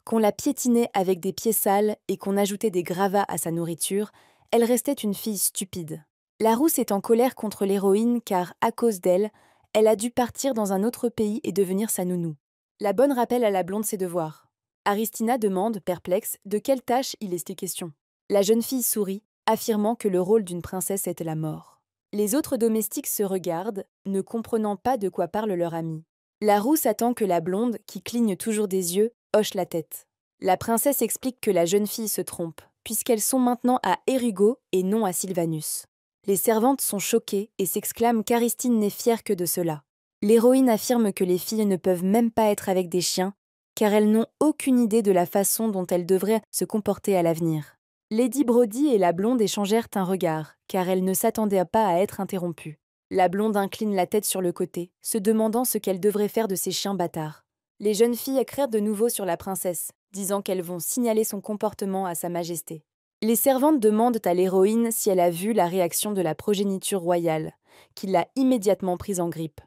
qu'on la piétinait avec des pieds sales et qu'on ajoutait des gravats à sa nourriture, elle restait une fille stupide. La rousse est en colère contre l'héroïne car, à cause d'elle, elle a dû partir dans un autre pays et devenir sa nounou. La bonne rappelle à la blonde ses devoirs. Aristina demande, perplexe, de quelle tâche il était question. La jeune fille sourit, affirmant que le rôle d'une princesse était la mort. Les autres domestiques se regardent, ne comprenant pas de quoi parle leur amie. La rousse attend que la blonde, qui cligne toujours des yeux, hoche la tête. La princesse explique que la jeune fille se trompe, puisqu'elles sont maintenant à Erugo et non à Sylvanus. Les servantes sont choquées et s'exclament qu'Aristine n'est fière que de cela. L'héroïne affirme que les filles ne peuvent même pas être avec des chiens, car elles n'ont aucune idée de la façon dont elles devraient se comporter à l'avenir. Lady Brody et la blonde échangèrent un regard, car elles ne s'attendaient pas à être interrompues. La blonde incline la tête sur le côté, se demandant ce qu'elle devrait faire de ces chiens bâtards. Les jeunes filles crèrent de nouveau sur la princesse, disant qu'elles vont signaler son comportement à Sa Majesté. Les servantes demandent à l'héroïne si elle a vu la réaction de la progéniture royale, qui l'a immédiatement prise en grippe.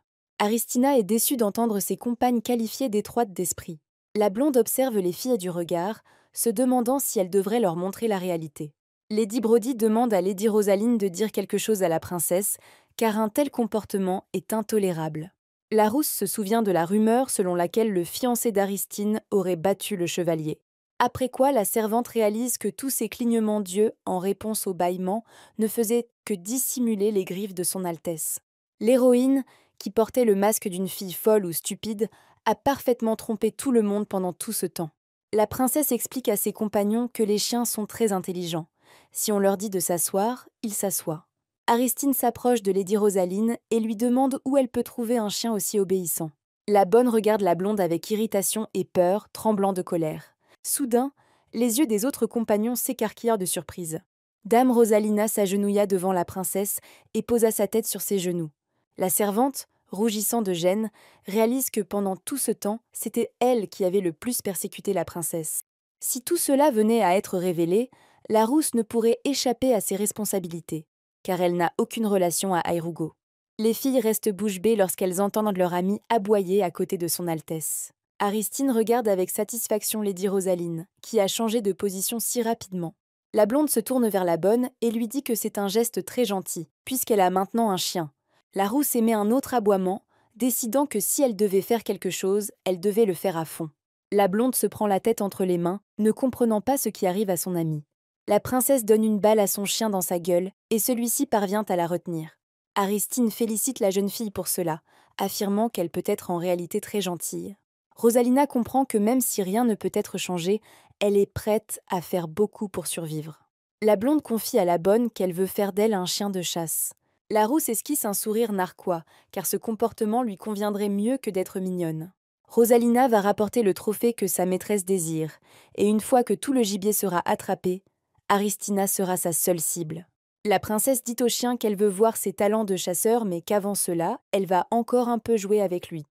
Aristina est déçue d'entendre ses compagnes qualifiées d'étroites d'esprit. La blonde observe les filles du regard, se demandant si elle devrait leur montrer la réalité. Lady Brody demande à Lady Rosaline de dire quelque chose à la princesse, car un tel comportement est intolérable. La rousse se souvient de la rumeur selon laquelle le fiancé d'Aristine aurait battu le chevalier. Après quoi, la servante réalise que tous ces clignements d'yeux, en réponse au bâillement, ne faisaient que dissimuler les griffes de son Altesse. L'héroïne, qui portait le masque d'une fille folle ou stupide, a parfaitement trompé tout le monde pendant tout ce temps. La princesse explique à ses compagnons que les chiens sont très intelligents. Si on leur dit de s'asseoir, ils s'assoient. Aristine s'approche de Lady Rosaline et lui demande où elle peut trouver un chien aussi obéissant. La bonne regarde la blonde avec irritation et peur, tremblant de colère. Soudain, les yeux des autres compagnons s'écarquillèrent de surprise. Dame Rosalina s'agenouilla devant la princesse et posa sa tête sur ses genoux. La servante, rougissant de gêne, réalise que pendant tout ce temps, c'était elle qui avait le plus persécuté la princesse. Si tout cela venait à être révélé, la rousse ne pourrait échapper à ses responsabilités, car elle n'a aucune relation à Airugo. Les filles restent bouche bée lorsqu'elles entendent leur amie aboyer à côté de son Altesse. Aristine regarde avec satisfaction Lady Rosaline, qui a changé de position si rapidement. La blonde se tourne vers la bonne et lui dit que c'est un geste très gentil, puisqu'elle a maintenant un chien. La rousse émet un autre aboiement, décidant que si elle devait faire quelque chose, elle devait le faire à fond. La blonde se prend la tête entre les mains, ne comprenant pas ce qui arrive à son amie. La princesse donne une balle à son chien dans sa gueule, et celui-ci parvient à la retenir. Aristine félicite la jeune fille pour cela, affirmant qu'elle peut être en réalité très gentille. Rosalina comprend que même si rien ne peut être changé, elle est prête à faire beaucoup pour survivre. La blonde confie à la bonne qu'elle veut faire d'elle un chien de chasse. La rousse esquisse un sourire narquois, car ce comportement lui conviendrait mieux que d'être mignonne. Rosalina va rapporter le trophée que sa maîtresse désire, et une fois que tout le gibier sera attrapé, Aristina sera sa seule cible. La princesse dit au chien qu'elle veut voir ses talents de chasseur, mais qu'avant cela, elle va encore un peu jouer avec lui.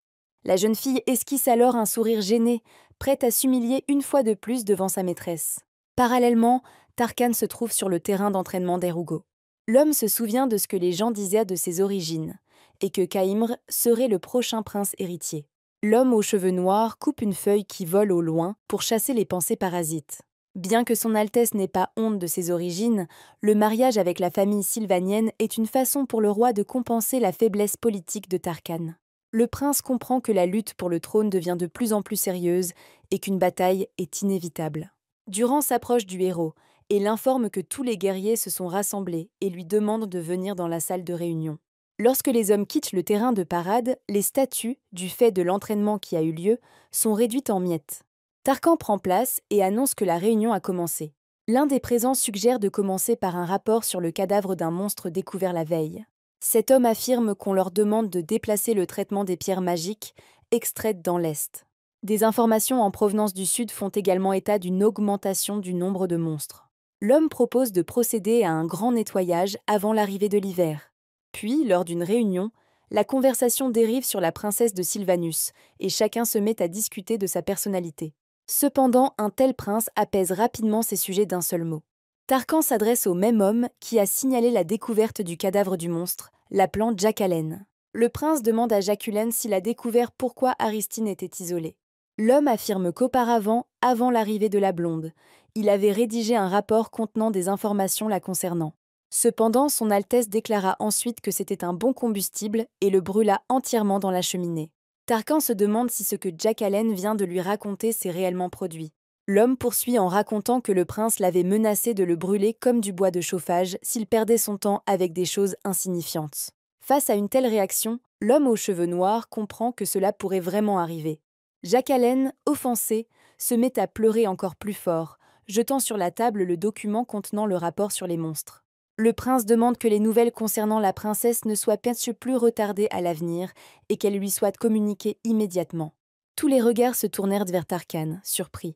La jeune fille esquisse alors un sourire gêné, prête à s'humilier une fois de plus devant sa maîtresse. Parallèlement, Tarkan se trouve sur le terrain d'entraînement d'Airugo. L'homme se souvient de ce que les gens disaient de ses origines, et que Kaimr serait le prochain prince héritier. L'homme aux cheveux noirs coupe une feuille qui vole au loin pour chasser les pensées parasites. Bien que son Altesse n'ait pas honte de ses origines, le mariage avec la famille sylvanienne est une façon pour le roi de compenser la faiblesse politique de Tarkan. Le prince comprend que la lutte pour le trône devient de plus en plus sérieuse et qu'une bataille est inévitable. Durand s'approche du héros et l'informe que tous les guerriers se sont rassemblés et lui demande de venir dans la salle de réunion. Lorsque les hommes quittent le terrain de parade, les statues, du fait de l'entraînement qui a eu lieu, sont réduites en miettes. Tarkan prend place et annonce que la réunion a commencé. L'un des présents suggère de commencer par un rapport sur le cadavre d'un monstre découvert la veille. Cet homme affirme qu'on leur demande de déplacer le traitement des pierres magiques, extraites dans l'Est. Des informations en provenance du Sud font également état d'une augmentation du nombre de monstres. L'homme propose de procéder à un grand nettoyage avant l'arrivée de l'hiver. Puis, lors d'une réunion, la conversation dérive sur la princesse de Sylvanus, et chacun se met à discuter de sa personnalité. Cependant, un tel prince apaise rapidement ces sujets d'un seul mot. Tarkan s'adresse au même homme qui a signalé la découverte du cadavre du monstre, l'appelant Jacqualen. Le prince demande à Jacquelen s'il a découvert pourquoi Aristine était isolée. L'homme affirme qu'auparavant, avant l'arrivée de la blonde, il avait rédigé un rapport contenant des informations la concernant. Cependant, son Altesse déclara ensuite que c'était un bon combustible et le brûla entièrement dans la cheminée. Tarkan se demande si ce que Jacquelen vient de lui raconter s'est réellement produit. L'homme poursuit en racontant que le prince l'avait menacé de le brûler comme du bois de chauffage s'il perdait son temps avec des choses insignifiantes. Face à une telle réaction, l'homme aux cheveux noirs comprend que cela pourrait vraiment arriver. Jacquelen, offensé, se met à pleurer encore plus fort, jetant sur la table le document contenant le rapport sur les monstres. Le prince demande que les nouvelles concernant la princesse ne soient bien sûr plus retardées à l'avenir et qu'elles lui soient communiquées immédiatement. Tous les regards se tournèrent vers Tarkan, surpris,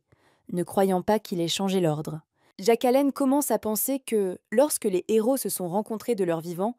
ne croyant pas qu'il ait changé l'ordre. Jacquelen commence à penser que, lorsque les héros se sont rencontrés de leur vivant,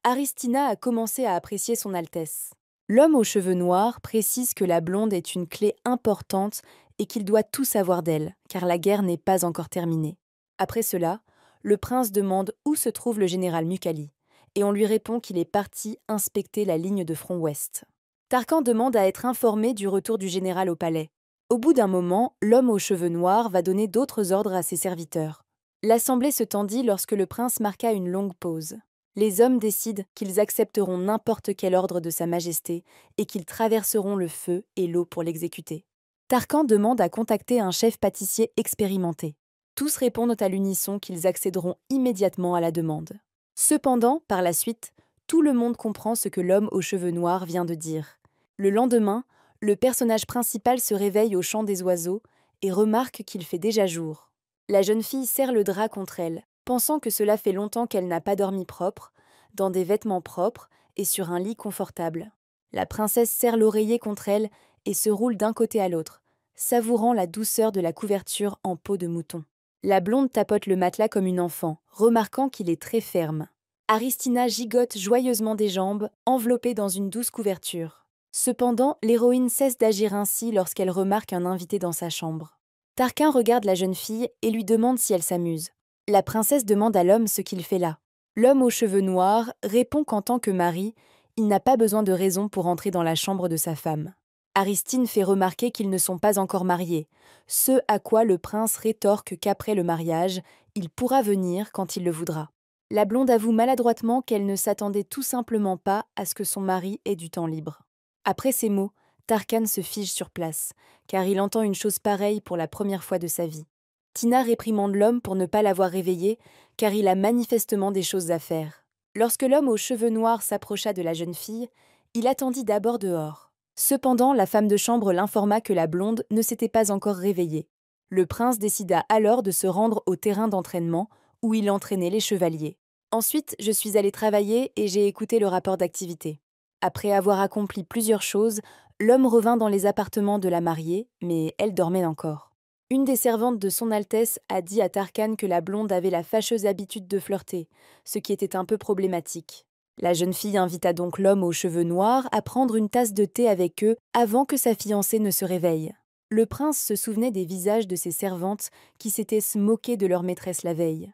Aristina a commencé à apprécier son Altesse. L'homme aux cheveux noirs précise que la blonde est une clé importante et qu'il doit tout savoir d'elle, car la guerre n'est pas encore terminée. Après cela, le prince demande où se trouve le général Mukali, et on lui répond qu'il est parti inspecter la ligne de front ouest. Tarkan demande à être informé du retour du général au palais. Au bout d'un moment, l'homme aux cheveux noirs va donner d'autres ordres à ses serviteurs. L'assemblée se tendit lorsque le prince marqua une longue pause. Les hommes décident qu'ils accepteront n'importe quel ordre de Sa Majesté et qu'ils traverseront le feu et l'eau pour l'exécuter. Tarkan demande à contacter un chef pâtissier expérimenté. Tous répondent à l'unisson qu'ils accéderont immédiatement à la demande. Cependant, par la suite, tout le monde comprend ce que l'homme aux cheveux noirs vient de dire. Le lendemain, le personnage principal se réveille au chant des oiseaux et remarque qu'il fait déjà jour. La jeune fille serre le drap contre elle, pensant que cela fait longtemps qu'elle n'a pas dormi propre, dans des vêtements propres et sur un lit confortable. La princesse serre l'oreiller contre elle et se roule d'un côté à l'autre, savourant la douceur de la couverture en peau de mouton. La blonde tapote le matelas comme une enfant, remarquant qu'il est très ferme. Aristina gigote joyeusement des jambes, enveloppée dans une douce couverture. Cependant, l'héroïne cesse d'agir ainsi lorsqu'elle remarque un invité dans sa chambre. Tarquin regarde la jeune fille et lui demande si elle s'amuse. La princesse demande à l'homme ce qu'il fait là. L'homme aux cheveux noirs répond qu'en tant que mari, il n'a pas besoin de raison pour entrer dans la chambre de sa femme. Aristine fait remarquer qu'ils ne sont pas encore mariés, ce à quoi le prince rétorque qu'après le mariage, il pourra venir quand il le voudra. La blonde avoue maladroitement qu'elle ne s'attendait tout simplement pas à ce que son mari ait du temps libre. Après ces mots, Tarkan se fige sur place, car il entend une chose pareille pour la première fois de sa vie. Tina réprimande l'homme pour ne pas l'avoir réveillé, car il a manifestement des choses à faire. Lorsque l'homme aux cheveux noirs s'approcha de la jeune fille, il attendit d'abord dehors. Cependant, la femme de chambre l'informa que la blonde ne s'était pas encore réveillée. Le prince décida alors de se rendre au terrain d'entraînement, où il entraînait les chevaliers. Ensuite, je suis allée travailler et j'ai écouté le rapport d'activité. Après avoir accompli plusieurs choses, l'homme revint dans les appartements de la mariée, mais elle dormait encore. Une des servantes de son Altesse a dit à Tarkan que la blonde avait la fâcheuse habitude de flirter, ce qui était un peu problématique. La jeune fille invita donc l'homme aux cheveux noirs à prendre une tasse de thé avec eux avant que sa fiancée ne se réveille. Le prince se souvenait des visages de ses servantes qui s'étaient moquées de leur maîtresse la veille.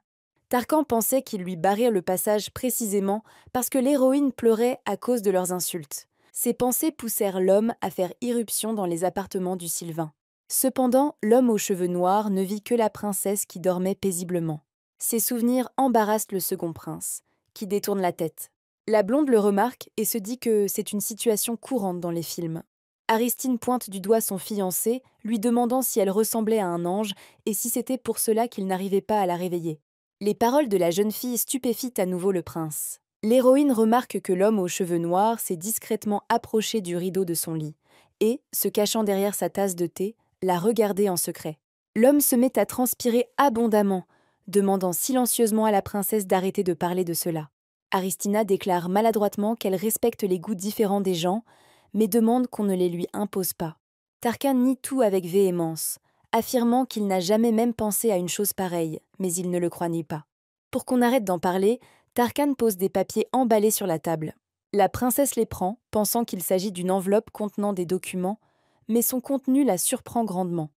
Tarkan pensait qu'ils lui barraient le passage précisément parce que l'héroïne pleurait à cause de leurs insultes. Ces pensées poussèrent l'homme à faire irruption dans les appartements du Sylvain. Cependant, l'homme aux cheveux noirs ne vit que la princesse qui dormait paisiblement. Ses souvenirs embarrassent le second prince, qui détourne la tête. La blonde le remarque et se dit que c'est une situation courante dans les films. Aristine pointe du doigt son fiancé, lui demandant si elle ressemblait à un ange et si c'était pour cela qu'il n'arrivait pas à la réveiller. Les paroles de la jeune fille stupéfient à nouveau le prince. L'héroïne remarque que l'homme aux cheveux noirs s'est discrètement approché du rideau de son lit et, se cachant derrière sa tasse de thé, l'a regardé en secret. L'homme se met à transpirer abondamment, demandant silencieusement à la princesse d'arrêter de parler de cela. Aristina déclare maladroitement qu'elle respecte les goûts différents des gens, mais demande qu'on ne les lui impose pas. Tarkan nie tout avec véhémence, affirmant qu'il n'a jamais même pensé à une chose pareille, mais il ne le croit ni pas. Pour qu'on arrête d'en parler, Tarkan pose des papiers emballés sur la table. La princesse les prend, pensant qu'il s'agit d'une enveloppe contenant des documents, mais son contenu la surprend grandement.